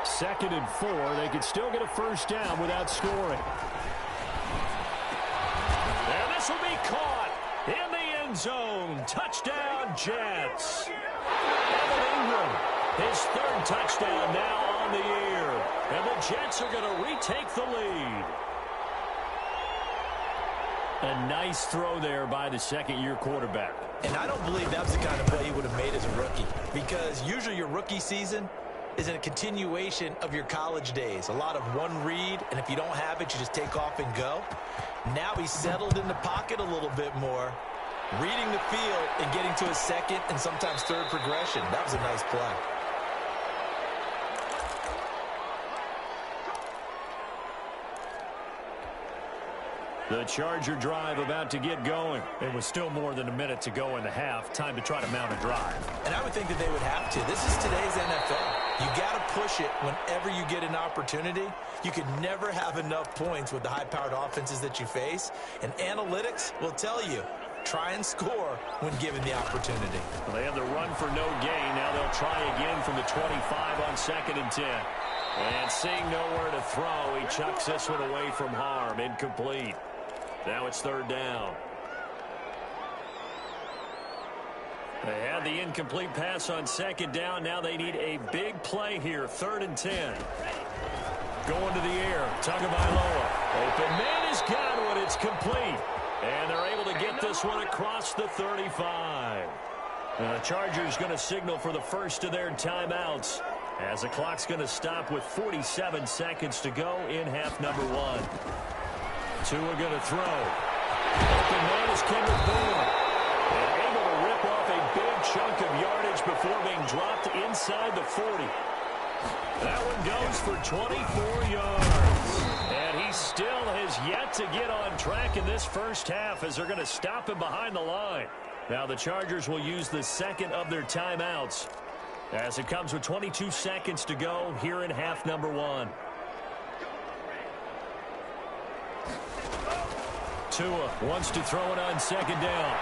Speaker 1: 2nd and 4. They could still get a first down without scoring. And this will be caught in the end zone. Touchdown, Jets. Evan Ingram, his 3rd touchdown now on the year. And the Jets are going to retake the lead. A nice throw there by the second-year quarterback.
Speaker 2: And I don't believe that was the kind of play he would have made as a rookie, because usually your rookie season is in a continuation of your college days. A lot of one read, and if you don't have it, you just take off and go. Now he's settled in the pocket a little bit more, reading the field and getting to his 2nd and sometimes 3rd progression. That was a nice play.
Speaker 1: The Charger drive about to get going. It was still more than a minute to go in the half. Time to try to mount a drive.
Speaker 2: And I would think that they would have to. This is today's NFL. You got to push it whenever you get an opportunity. You could never have enough points with the high-powered offenses that you face. And analytics will tell you, try and score when given the opportunity.
Speaker 1: Well, they have the run for no gain. Now they'll try again from the 25 on 2nd and 10. And seeing nowhere to throw, he chucks this one away from harm. Incomplete. Now it's 3rd down. They had the incomplete pass on 2nd down. Now they need a big play here. 3rd and 10. Going to the air. MLOA. Open man has got one. It's complete. And they're able to get this one across the 35. The Chargers going to signal for the first of their timeouts, as the clock's going to stop with 47 seconds to go in half number 1. Tua going to throw. Open man is Kendrick Bourne. And able to rip off a big chunk of yardage before being dropped inside the 40. That one goes for 24 yards. And he still has yet to get on track in this first half, as they're going to stop him behind the line. Now the Chargers will use the 2nd of their timeouts, as it comes with 22 seconds to go here in half number 1. Tua wants to throw it on 2nd down.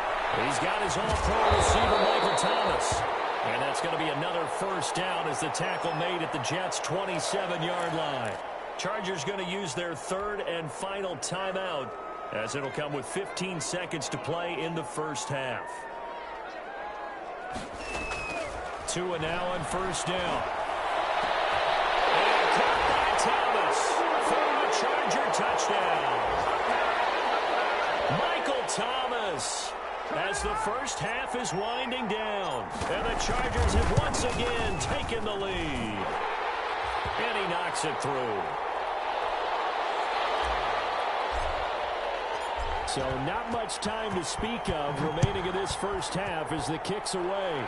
Speaker 1: He's got his all-pro receiver, Michael Thomas. And that's going to be another first down as the tackle made at the Jets' 27-yard line. Chargers going to use their 3rd and final timeout, as it'll come with 15 seconds to play in the first half. Tua now on 1st down. And caught by Thomas for a Charger touchdown. Michael Thomas, as the first half is winding down. And the Chargers have once again taken the lead. And he knocks it through. So not much time to speak of remaining in this first half as the kick's away.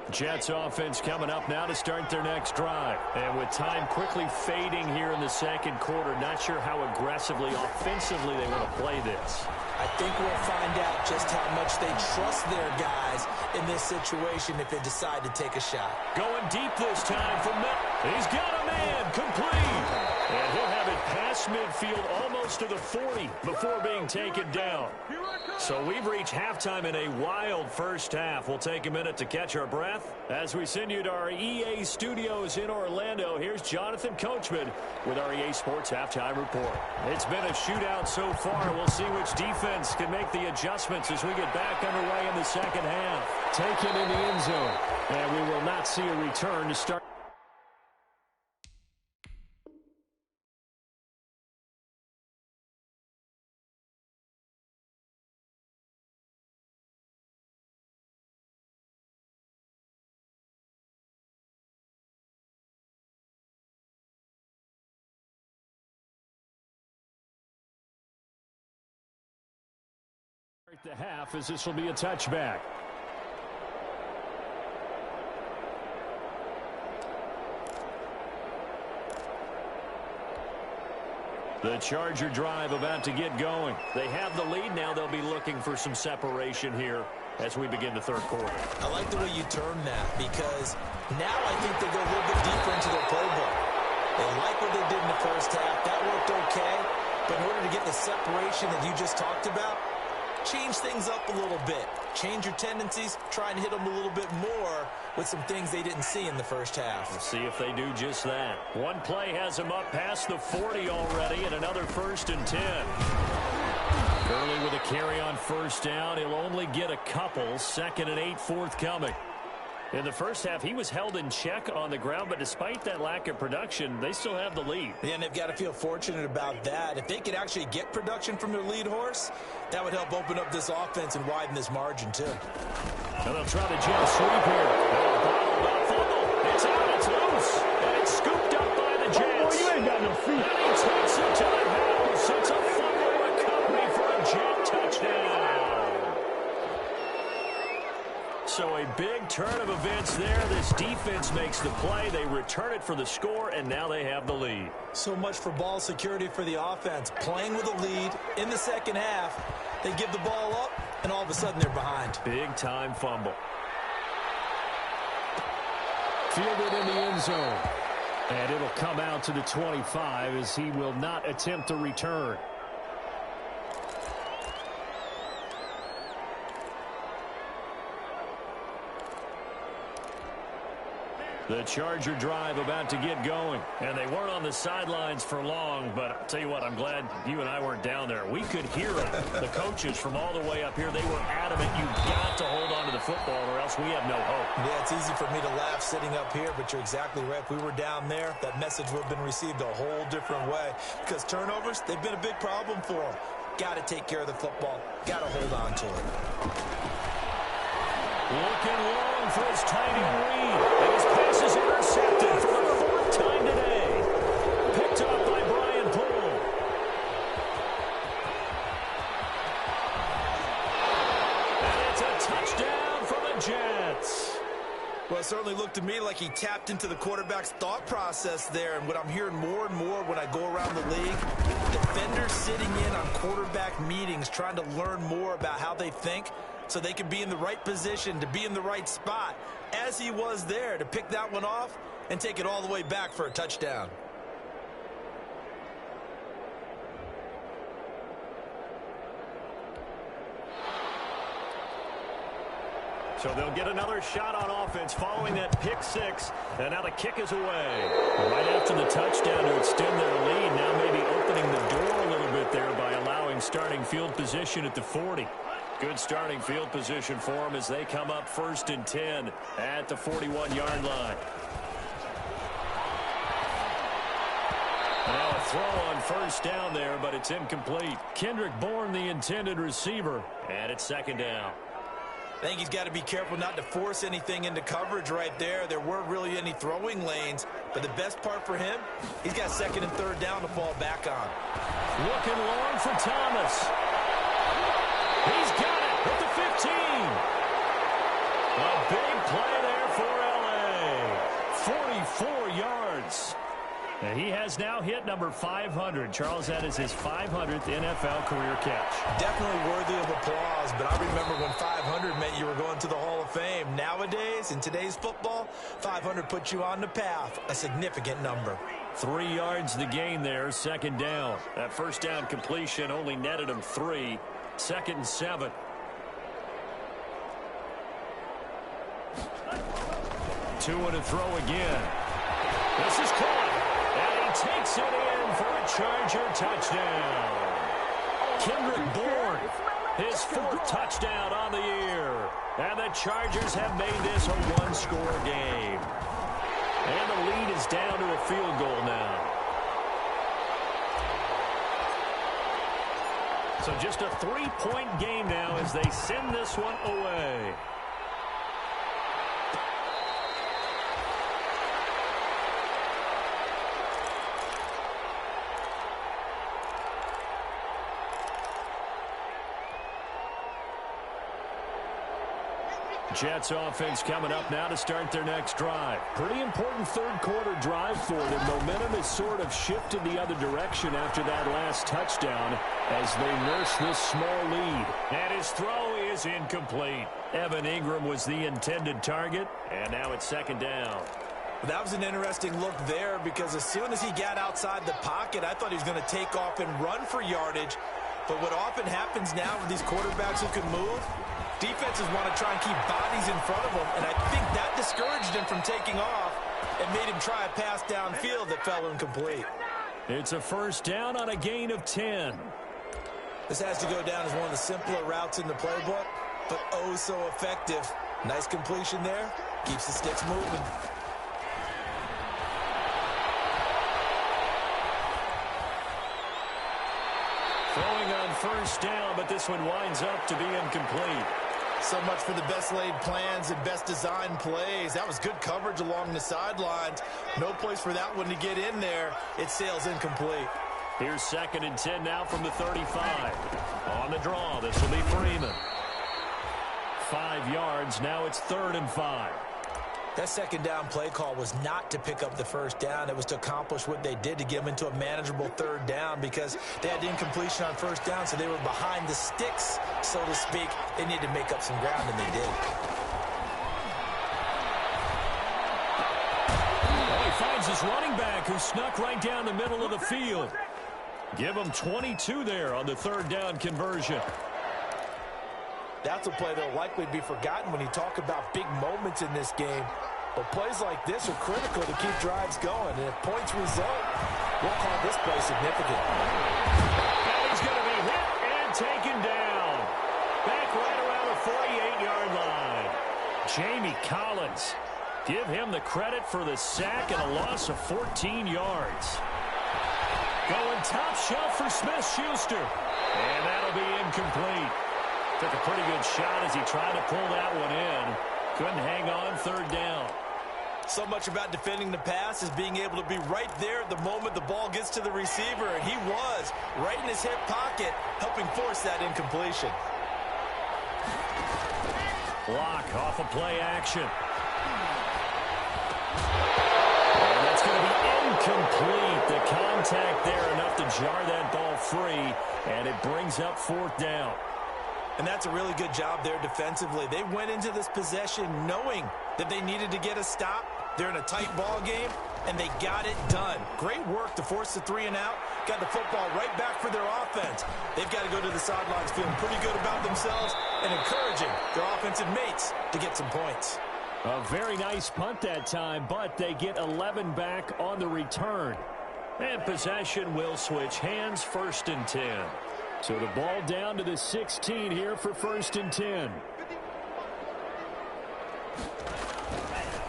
Speaker 1: Jets offense coming up now to start their next drive. And with time quickly fading here in the second quarter, not sure how aggressively, offensively they want to play this.
Speaker 2: I think we'll find out just how much they trust their guys in this situation if they decide to take a shot.
Speaker 1: Going deep this time from Mel. He's got a man, complete. And he'll have it past midfield almost to the 40 before being taken down. So we've reached halftime in a wild first half. We'll take a minute to catch our breath as we send you to our EA studios in Orlando. Here's Jonathan Coachman with our EA Sports Halftime Report. It's been a shootout so far. We'll see which defense can make the adjustments as we get back underway in the second half. Taken in the end zone. And we will not see a return to start. The half, as this will be a touchback. The Charger drive about to get going. They have the lead now. They'll be looking for some separation here as we begin the third quarter.
Speaker 2: I like the way you turn that, because now I think they go a little bit deeper into their playbook. They like what they did in the first half. That worked okay. But in order to get the separation that you just talked about, change things up a little bit. Change your tendencies. Try and hit them a little bit more with some things they didn't see in the first half.
Speaker 1: We'll see if they do just that. One play has them up past the 40 already, and another 1st and 10. Gurley with a carry on first down. He'll only get a couple. 2nd and 8 forthcoming. In the first half, he was held in check on the ground, but despite that lack of production, they still have the lead.
Speaker 2: Yeah, and they've got to feel fortunate about that. If they could actually get production from their lead horse, that would help open up this offense and widen this margin, too.
Speaker 1: And they'll try the jet sweep here. It's out, it's loose, and it's scooped up by the Jets.
Speaker 4: Oh, you ain't got no feet.
Speaker 1: And he takes it to the house. It's a fumble recovery for a Jet touchdown. So a big turn of events there. This defense makes the play. They return it for the score, and now they have the lead.
Speaker 2: So much for ball security for the offense. Playing with a lead in the second half, they give the ball up, and all of a sudden they're behind.
Speaker 1: Big-time fumble. Fielded in the end zone. And it'll come out to the 25 as he will not attempt to return. The Charger drive about to get going. And they weren't on the sidelines for long, but I'll tell you what, I'm glad you and I weren't down there. We could hear it. The coaches from all the way up here, they were adamant. You've got to hold on to the football or else we have no hope.
Speaker 2: Yeah, it's easy for me to laugh sitting up here, but you're exactly right. If we were down there, that message would have been received a whole different way. Because turnovers, they've been a big problem for them. Got to take care of the football. Got to hold on to it.
Speaker 1: Looking long for his tight end read. And his pass is intercepted for the 4th time today. Picked up by Brian Poole. And it's a touchdown for the Jets.
Speaker 3: Well, it certainly looked to me like he tapped into the quarterback's thought process there. And what I'm hearing more and more when I go around the league, defenders sitting in on quarterback meetings trying to learn more about how they think so they can be in the right position, to be in the right spot, as he was there, to pick that one off and take it all the way back for a touchdown.
Speaker 1: So they'll get another shot on offense following that pick six. And now the kick is away. Right after the touchdown to extend their lead. Now maybe opening the door a little bit there by allowing starting field position at the 40. Good starting field position for them as they come up 1st and 10 at the 41-yard line. Now a throw on 1st down there, but it's incomplete. Kendrick Bourne, the intended receiver, and it's 2nd down.
Speaker 2: I think he's got to be careful not to force anything into coverage right there. There weren't really any throwing lanes, but the best part for him, he's got 2nd and 3rd down to fall back on.
Speaker 1: Looking long for Thomas. He's got it at the 15. A big play there for L.A. 44 yards. And he has now hit number 500. Charles, that is his 500th NFL career catch.
Speaker 2: Definitely worthy of applause, but I remember when 500 meant you were going to the Hall of Fame. Nowadays, in today's football, 500 puts you on the path, a significant number.
Speaker 1: 3 yards the gain there, 2nd down. That 1st down completion only netted him 3. 2nd and 7. Two and a throw again. This is caught. And he takes it in for a Charger touchdown. Kendrick Bourne, his 4th touchdown on the year. And the Chargers have made this a one-score game. And the lead is down to a field goal now. So just a 3-point game now as they send this one away. Jets offense coming up now to start their next drive. Pretty important third quarter drive for them. Momentum has sort of shifted the other direction after that last touchdown as they nurse this small lead. And his throw is incomplete. Evan Ingram was the intended target, and now it's second down.
Speaker 3: That was an interesting look there because as soon as he got outside the pocket, I thought he was going to take off and run for yardage. But what often happens now with these quarterbacks who can move, defenses want to try and keep bodies in front of them, and I think that discouraged him from taking off and made him try a pass downfield that fell incomplete.
Speaker 1: It's a first down on a gain of 10.
Speaker 3: This has to go down as one of the simpler routes in the playbook, but oh so effective. Nice completion there. Keeps the sticks moving.
Speaker 1: Throwing on first down, but this one winds up to be incomplete.
Speaker 3: So much for the best laid plans and best designed plays. That was good coverage along the sidelines. No place for that one to get in there. It sails incomplete.
Speaker 1: Here's second and 10 now from the 35. On the draw, this will be Freeman. 5 yards, now it's 3rd and 5.
Speaker 2: That second down play call was not to pick up the first down. It was to accomplish what they did to get them into a manageable 3rd down because they had incompletion on first down, so they were behind the sticks, so to speak. They needed to make up some ground, and they did.
Speaker 1: Oh, he finds his running back who snuck right down the middle of the field. Give him 22 there on the 3rd down conversion.
Speaker 3: That's a play that will likely be forgotten when you talk about big moments in this game. But plays like this are critical to keep drives going. And if points result, we'll call this play significant.
Speaker 1: And he's going to be hit and taken down. Back right around the 48-yard line. Jamie Collins. Give him the credit for the sack and a loss of 14 yards. Going top shelf for Smith-Schuster. And that'll be incomplete. Took a pretty good shot as he tried to pull that one in. Couldn't hang on 3rd down.
Speaker 3: So much about defending the pass is being able to be right there at the moment the ball gets to the receiver, and he was right in his hip pocket, helping force that incompletion.
Speaker 1: Block off of play action. And that's going to be incomplete. The contact there enough to jar that ball free, and it brings up 4th down.
Speaker 3: And that's a really good job there defensively. They went into this possession knowing that they needed to get a stop. They're in a tight ball game, and they got it done. Great work to force the 3 and out. Got the football right back for their offense. They've got to go to the sidelines feeling pretty good about themselves and encouraging their offensive mates to get some points.
Speaker 1: A very nice punt that time, but they get 11 back on the return. And possession will switch hands, 1st and 10. So the ball down to the 16 here for 1st and 10.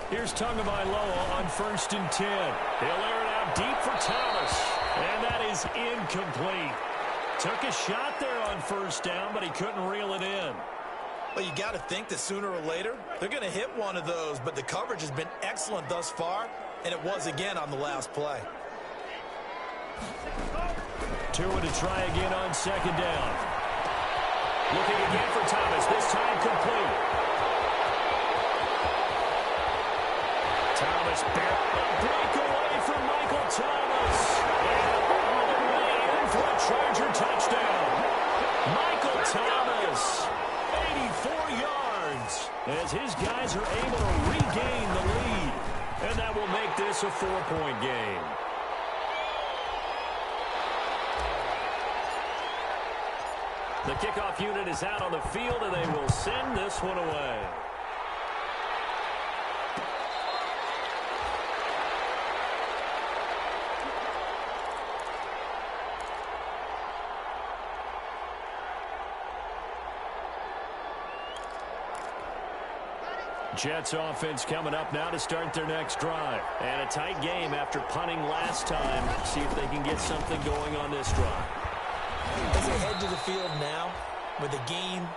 Speaker 1: Here's MLOA on 1st and 10. He'll air it out deep for Thomas. And that is incomplete. Took a shot there on 1st down, but he couldn't reel it in.
Speaker 3: Well, you got to think that sooner or later, they're going to hit one of those, but the coverage has been excellent thus far, and it was again on the last play.
Speaker 1: Tua to try again on 2nd down. Looking again for Thomas, this time complete. Thomas back. A breakaway from Michael Thomas. And all the way in for a Charger touchdown. Michael Thomas, 84 yards, as his guys are able to regain the lead. And that will make this a 4-point game. The kickoff unit is out on the field, and they will send this one away. Jets offense coming up now to start their next drive. And a tight game after punting last time. See if they can get something going on this drive.
Speaker 2: As they head to the field now, with the game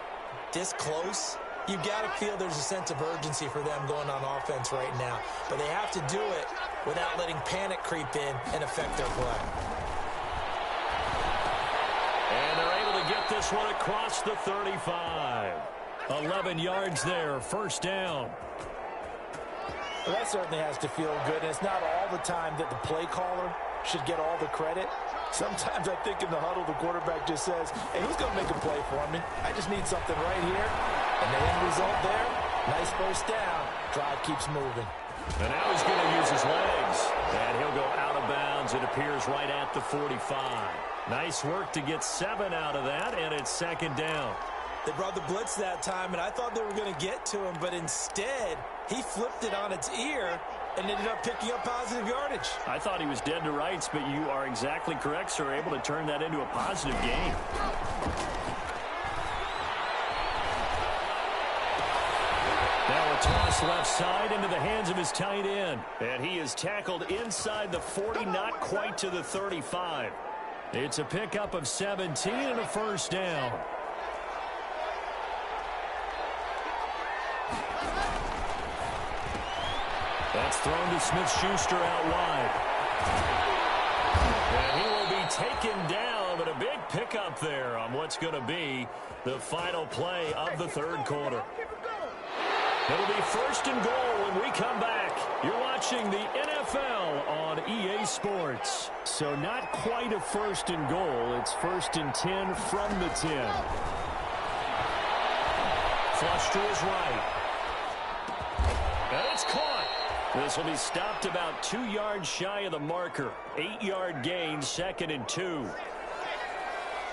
Speaker 2: this close, you've got to feel there's a sense of urgency for them going on offense right now. But they have to do it without letting panic creep in and affect their play.
Speaker 1: And they're able to get this one across the 35. 11 yards there, first down.
Speaker 2: Well, that certainly has to feel good, and it's not all the time that the play caller should get all the credit. Sometimes I think in the huddle, the quarterback just says, hey, who's going to make a play for me? I just need something right here. And the end result there, nice first down. Drive keeps moving.
Speaker 1: And now he's going to use his legs. And he'll go out of bounds. It appears right at the 45. Nice work to get 7 out of that, and it's second down.
Speaker 2: They brought the blitz that time, and I thought they were going to get to him, but instead, he flipped it on its ear and ended up picking up positive yardage.
Speaker 1: I thought he was dead to rights, but you are exactly correct, sir. Able to turn that into a positive gain. Now a toss left side into the hands of his tight end. And he is tackled inside the 40, not quite to the 35. It's a pickup of 17 and a first down. That's thrown to Smith-Schuster out wide. And he will be taken down, but a big pickup there on what's going to be the final play of the third quarter. It'll be first and goal when we come back. You're watching the NFL on EA Sports. So not quite a first and goal. It's first and 10 from the 10. Flush to his right. And it's caught. This will be stopped about 2 yards shy of the marker. 8-yard gain, second and 2.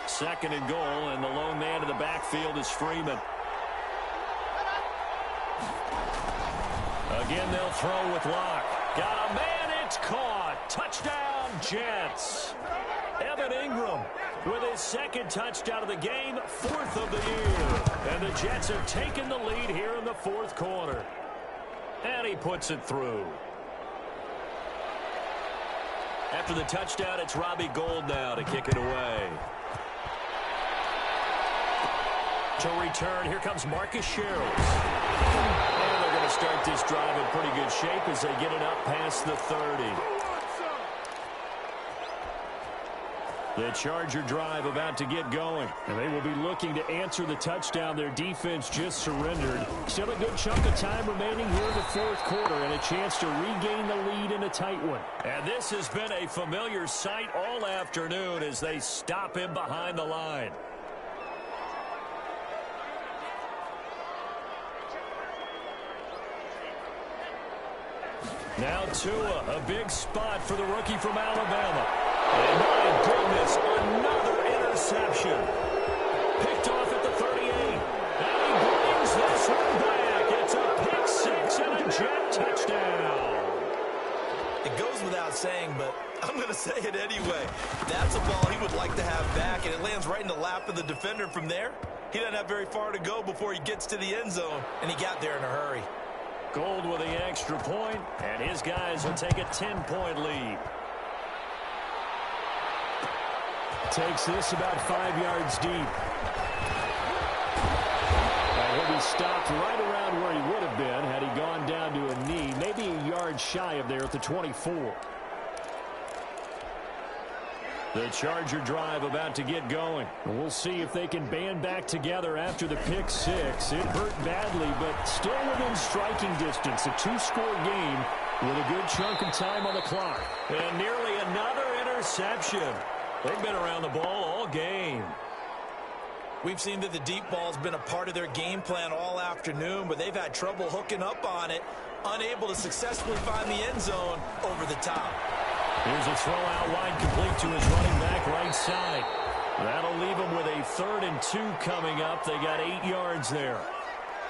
Speaker 1: Second and goal, and the lone man in the backfield is Freeman. Again, they'll throw with Locke. Got a man, it's caught. Touchdown, Jets. Evan Ingram with his second touchdown of the game, 4th of the year. And the Jets have taken the lead here in the fourth quarter. And he puts it through. After the touchdown, it's Robbie Gould now to kick it away. To return, here comes Marcus Sherrills. And they're going to start this drive in pretty good shape as they get it up past the 30. The Charger drive about to get going. And they will be looking to answer the touchdown their defense just surrendered. Still a good chunk of time remaining here in the fourth quarter and a chance to regain the lead in a tight one. And this has been a familiar sight all afternoon as they stop him behind the line. Now Tua, a big spot for the rookie from Alabama. And my goodness, another interception. Picked off at the 38. And he brings this one back. It's a pick six and a Jet touchdown.
Speaker 3: It goes without saying, but I'm going to say it anyway. That's a ball he would like to have back, and it lands right in the lap of the defender from there. He doesn't have very far to go before he gets to the end zone, and he got there in a hurry.
Speaker 1: Gould with the extra point, and his guys will take a 10-point lead. Takes this about 5 yards deep. And he'll be stopped right around where he would have been had he gone down to a knee, maybe a yard shy of there at the 24. The Charger drive about to get going. We'll see if they can band back together after the pick six. It hurt badly, but still within striking distance. A two-score game with a good chunk of time on the clock. And nearly another interception. They've been around the ball all game.
Speaker 2: We've seen that the deep ball's been a part of their game plan all afternoon, but they've had trouble hooking up on it, unable to successfully find the end zone over the top.
Speaker 1: Here's a throw out wide, complete to his running back right side. That'll leave him with a 3rd and 2 coming up. They got 8 yards there.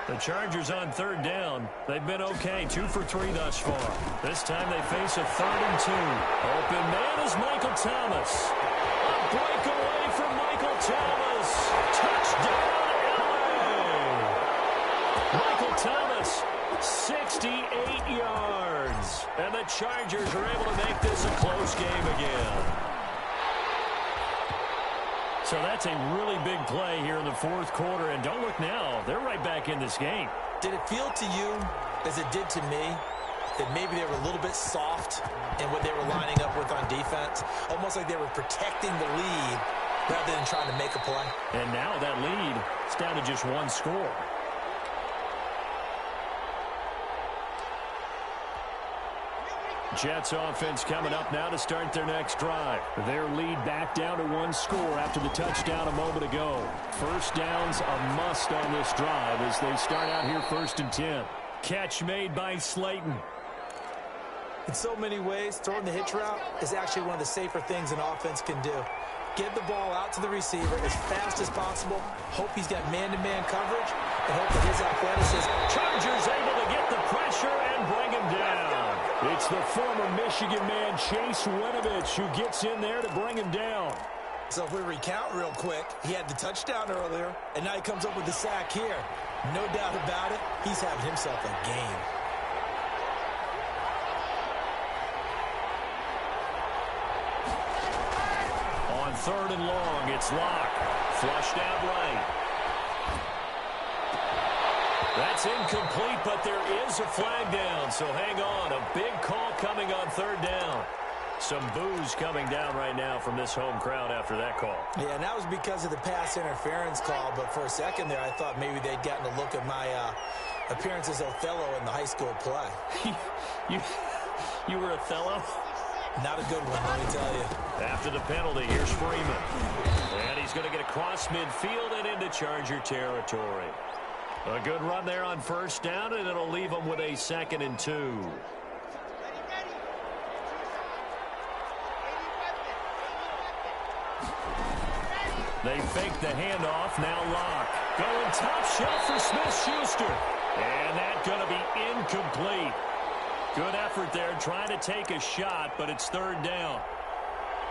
Speaker 1: The Chargers on 3rd down. They've been okay, 2 for 3 thus far. This time they face a 3rd and 2. Open man is Michael Thomas. A breakaway from Michael Thomas. Touchdown, LA. Michael Thomas, 68 yards. And the Chargers are able to make this a close game again. So that's a really big play here in the fourth quarter. And don't look now, they're right back in this game.
Speaker 2: Did it feel to you, as it did to me, that maybe they were a little bit soft in what they were lining up with on defense? Almost like they were protecting the lead rather than trying to make a play.
Speaker 1: And now that lead is down to just 1 score. Jets offense coming up now to start their next drive. Their lead back down to 1 score after the touchdown a moment ago. First down's a must on this drive as they start out here 1st and 10. Catch made by Slayton.
Speaker 2: In so many ways, throwing the hitch route is actually one of the safer things an offense can do. Get the ball out to the receiver as fast as possible, hope he's got man-to-man coverage, and hope that his athleticism.
Speaker 1: Chargers able to get the pressure and bring him down. It's the former Michigan man, Chase Winovich, who gets in there to bring him down.
Speaker 3: So if we recount real quick, he had the touchdown earlier, and now he comes up with the sack here. No doubt about it, he's having himself a game.
Speaker 1: On 3rd and long, it's Locke. Flushed out right. That's incomplete, but there is a flag down, so hang on. A big call coming on 3rd down. Some boos coming down right now from this home crowd after that call.
Speaker 2: Yeah, and that was because of the pass interference call, but for a second there, I thought maybe they'd gotten a look at my appearance as Othello in the high school play.
Speaker 1: You were Othello?
Speaker 2: Not a good one, let me tell you.
Speaker 1: After the penalty, here's Freeman. And he's going to get across midfield and into Charger territory. A good run there on 1st down, and it'll leave them with a 2nd and 2. They fake the handoff. Now Locke. Going top shelf for Smith-Schuster. And that's going to be incomplete. Good effort there trying to take a shot, but it's 3rd down.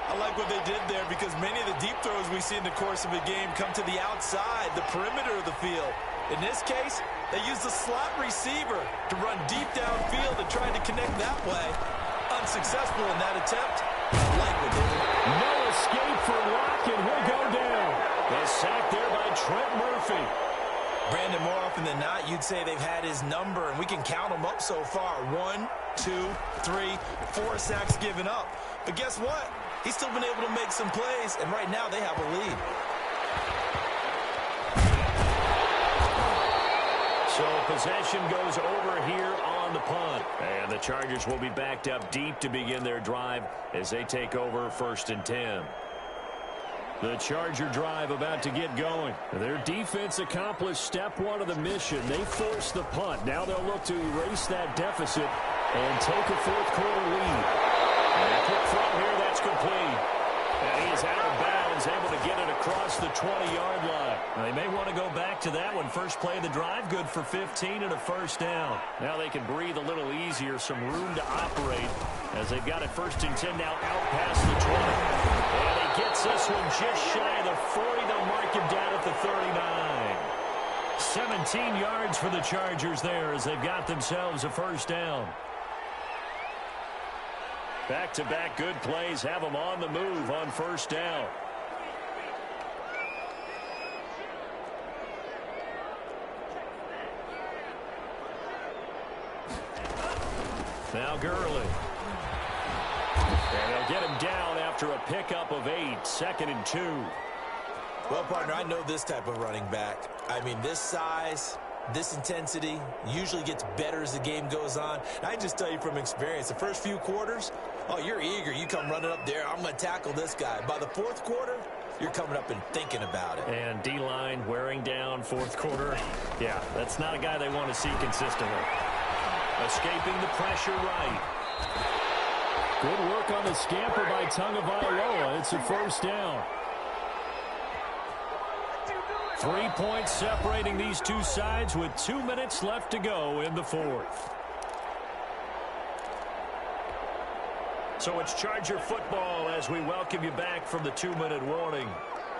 Speaker 3: I like what they did there because many of the deep throws we see in the course of a game come to the outside, the perimeter of the field. In this case, they used the slot receiver to run deep downfield and tried to connect that way. Unsuccessful in that attempt. I like what they did.
Speaker 1: No escape for Locke, and he'll go down. The sack there by Trent Murphy.
Speaker 3: Brandon, more often than not, you'd say they've had his number, and we can count them up so far. 1, 2, 3, 4 sacks given up. But guess what? He's still been able to make some plays, and right now they have a lead.
Speaker 1: So possession goes over here on the punt. And the Chargers will be backed up deep to begin their drive as they take over 1st and 10. The Charger drive about to get going. Their defense accomplished step 1 of the mission. They forced the punt. Now they'll look to erase that deficit and take a 4th quarter lead. And a quick throw here, that's complete. And he is out of bounds, able to get it across the 20-yard line. They may want to go back to that one. First play of the drive, good for 15 and a 1st down. Now they can breathe a little easier, some room to operate as they've got it 1st and 10 now out past the 20. And he gets this one just shy of the 40. They'll mark him down at the 39. 17 yards for the Chargers there as they've got themselves a 1st down. Back-to-back good plays have them on the move on 1st down. Now Gurley. And they'll get him down after a pickup of 8, 2nd and 2.
Speaker 2: Well, partner, I know this type of running back. I mean, this size, this intensity usually gets better as the game goes on. And I just tell you from experience, the first few quarters, oh, you're eager. You come running up there. I'm going to tackle this guy. By the 4th quarter, you're coming up and thinking about it.
Speaker 1: And D-line wearing down 4th quarter. Yeah, that's not a guy they want to see consistently. Escaping the pressure right. Good work on the scamper by Tagovailoa. It's a 1st down. 3 points separating these two sides with 2 minutes left to go in the 4th. So it's Charger football as we welcome you back from the 2-minute warning.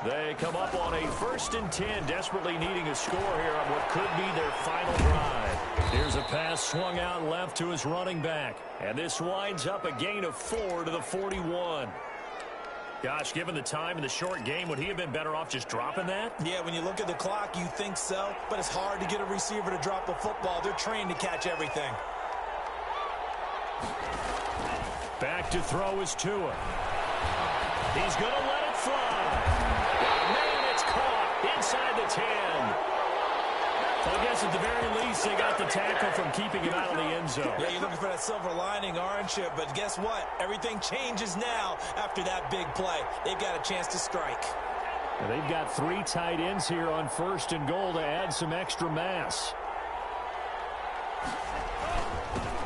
Speaker 1: They come up on a 1st and 10, desperately needing a score here on what could be their final drive. Here's a pass swung out left to his running back. And this winds up a gain of 4 to the 41. Gosh, given the time in the short game, would he have been better off just dropping that?
Speaker 2: Yeah, when you look at the clock, you think so. But it's hard to get a receiver to drop a football. They're trained to catch everything.
Speaker 1: Back to throw is Tua. He's going to let it fly. Man, it's caught inside the 10. Well, I guess at the very least, they got the tackle from keeping him out of the end zone.
Speaker 2: Yeah, you're looking for that silver lining, aren't you? But guess what? Everything changes now after that big play. They've got a chance to strike.
Speaker 1: And they've got 3 tight ends here on 1st and goal to add some extra mass.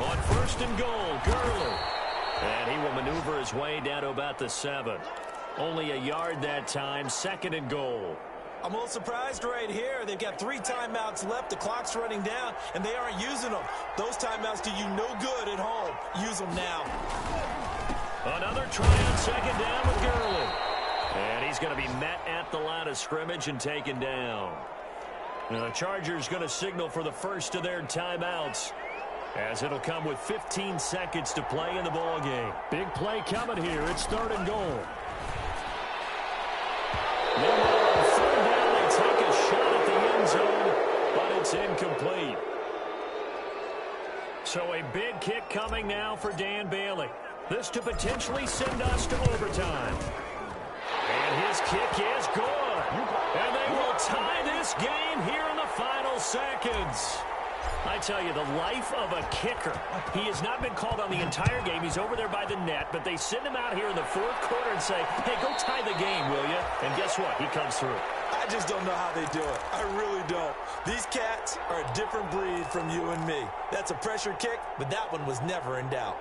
Speaker 1: On 1st and goal, Gurley. And he will maneuver his way down to about the 7. Only a yard that time, 2nd and goal.
Speaker 2: I'm a little surprised right here. They've got 3 timeouts left. The clock's running down, and they aren't using them. Those timeouts do you no good at home. Use them now.
Speaker 1: Another try on 2nd down with Gurley. And he's going to be met at the line of scrimmage and taken down. Now, the Chargers going to signal for the first of their timeouts, as it'll come with 15 seconds to play in the ballgame. Big play coming here. It's 3rd and goal. Meanwhile, on 3rd down, they take a shot at the end zone, but it's incomplete. So a big kick coming now for Dan Bailey. This to potentially send us to overtime. And his kick is good. And they will tie this game here in the final seconds. I tell you, the life of a kicker. He has not been called on the entire game. He's over there by the net, but they send him out here in the 4th quarter and say, hey, go tie the game, will you? And guess what? He comes through.
Speaker 3: I just don't know how they do it. I really don't. These cats are a different breed from you and me.
Speaker 2: That's a pressure kick, but that one was never in doubt.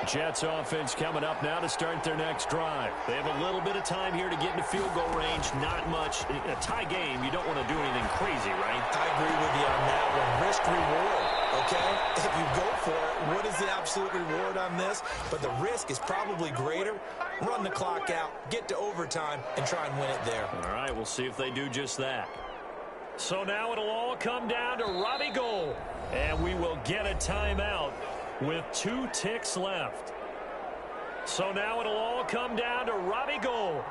Speaker 1: Jets offense coming up now to start their next drive. They have a little bit of time here to get into field goal range. Not much. In a tie game, you don't want to do anything crazy, right?
Speaker 2: I agree with you on that one. Risk-reward, okay? If you go for it, what is the absolute reward on this? But the risk is probably greater. Run the clock out, get to overtime, and try and win it there.
Speaker 1: All right, we'll see if they do just that. So now it'll all come down to Robbie Gould. And we will get a timeout with 2 ticks left. So now it'll all come down to Robbie Gould.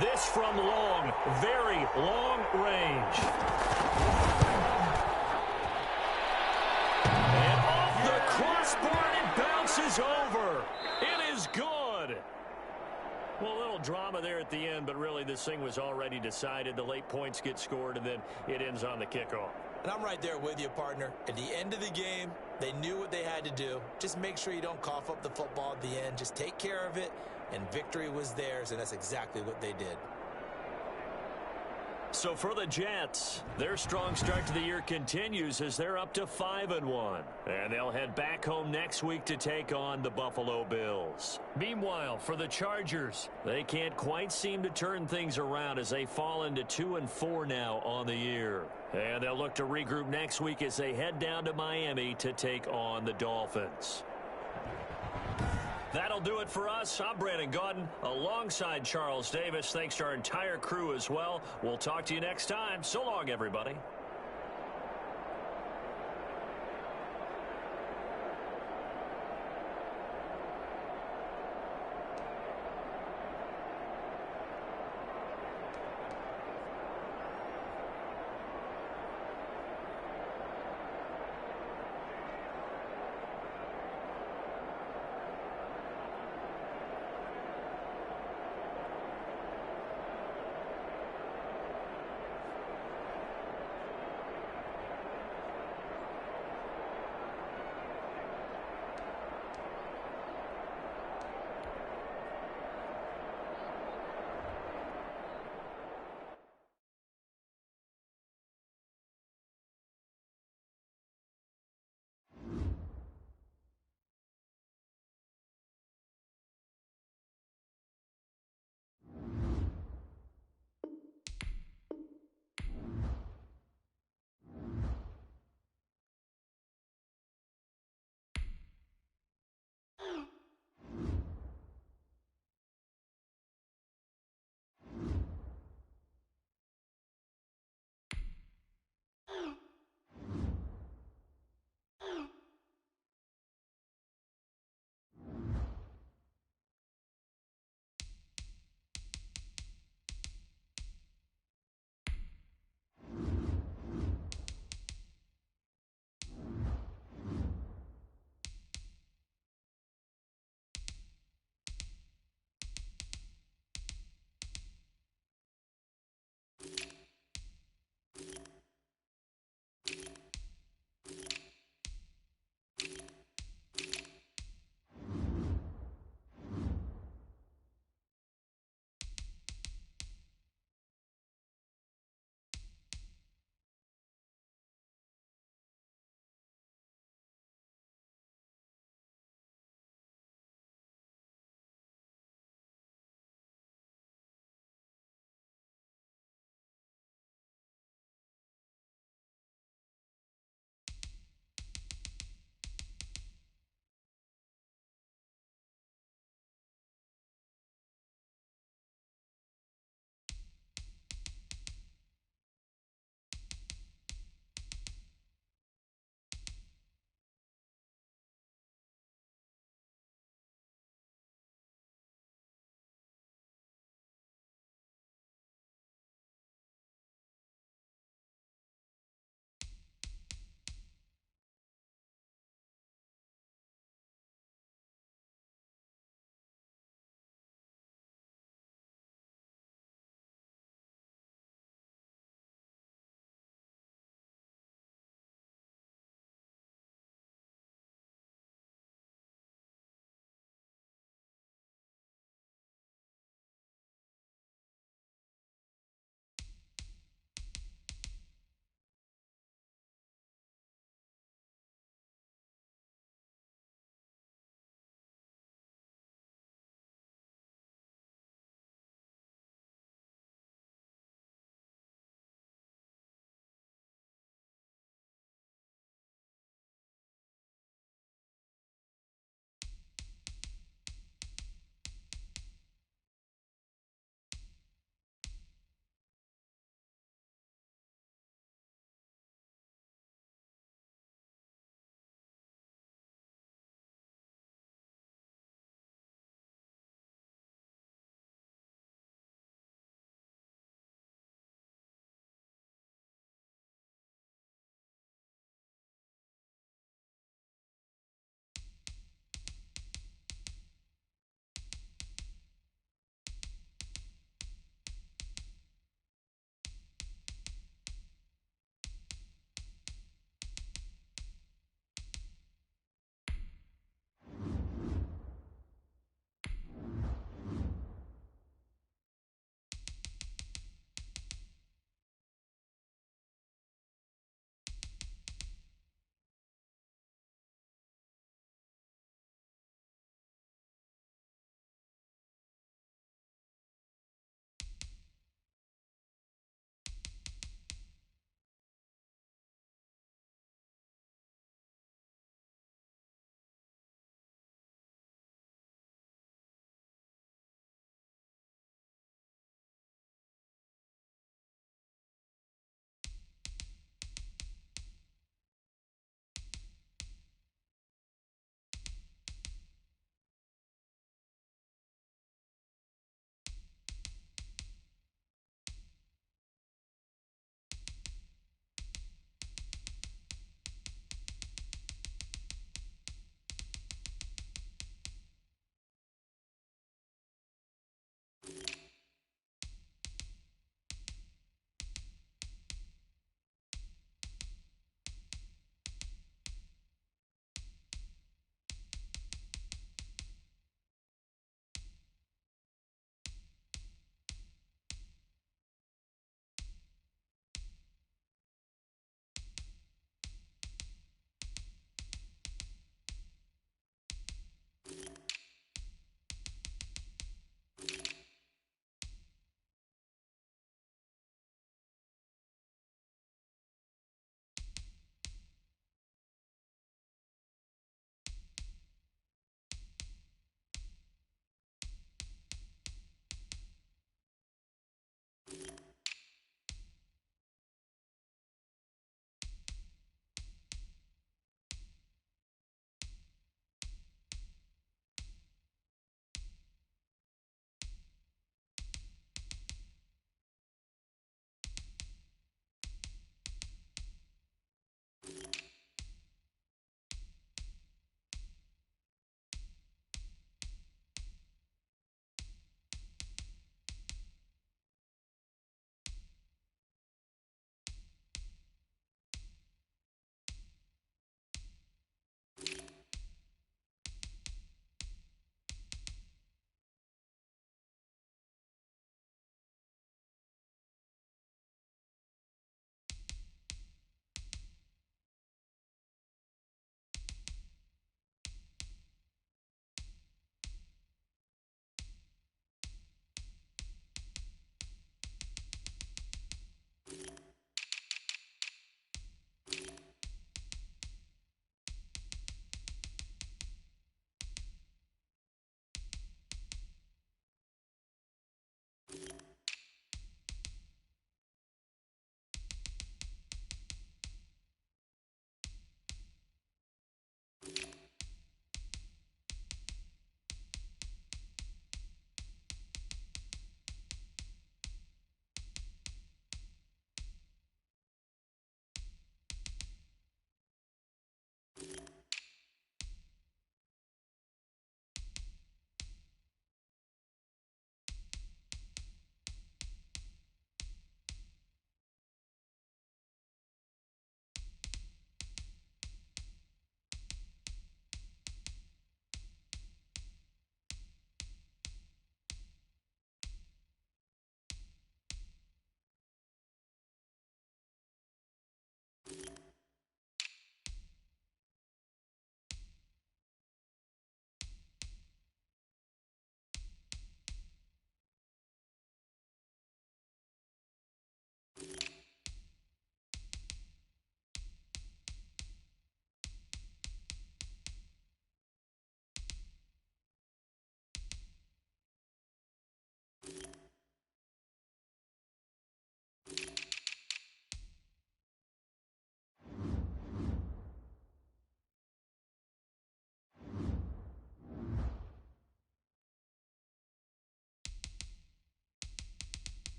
Speaker 1: This from long, very long range. And off the crossbar, it bounces over. It is good. Well, a little drama there at the end, but really this thing was already decided. The late points get scored, and then it ends on the kickoff.
Speaker 2: And I'm right there with you, partner. At the end of the game, they knew what they had to do. Just make sure you don't cough up the football at the end. Just take care of it, and victory was theirs, and that's exactly what they did.
Speaker 1: So for the Jets, their strong start to the year continues as they're up to 5-1. And they'll head back home next week to take on the Buffalo Bills. Meanwhile, for the Chargers, they can't quite seem to turn things around as they fall into 2-4 now on the year. And they'll look to regroup next week as they head down to Miami to take on the Dolphins. That'll do it for us. I'm Brandon Gaudin alongside Charles Davis. Thanks to our entire crew as well. We'll talk to you next time. So long, everybody.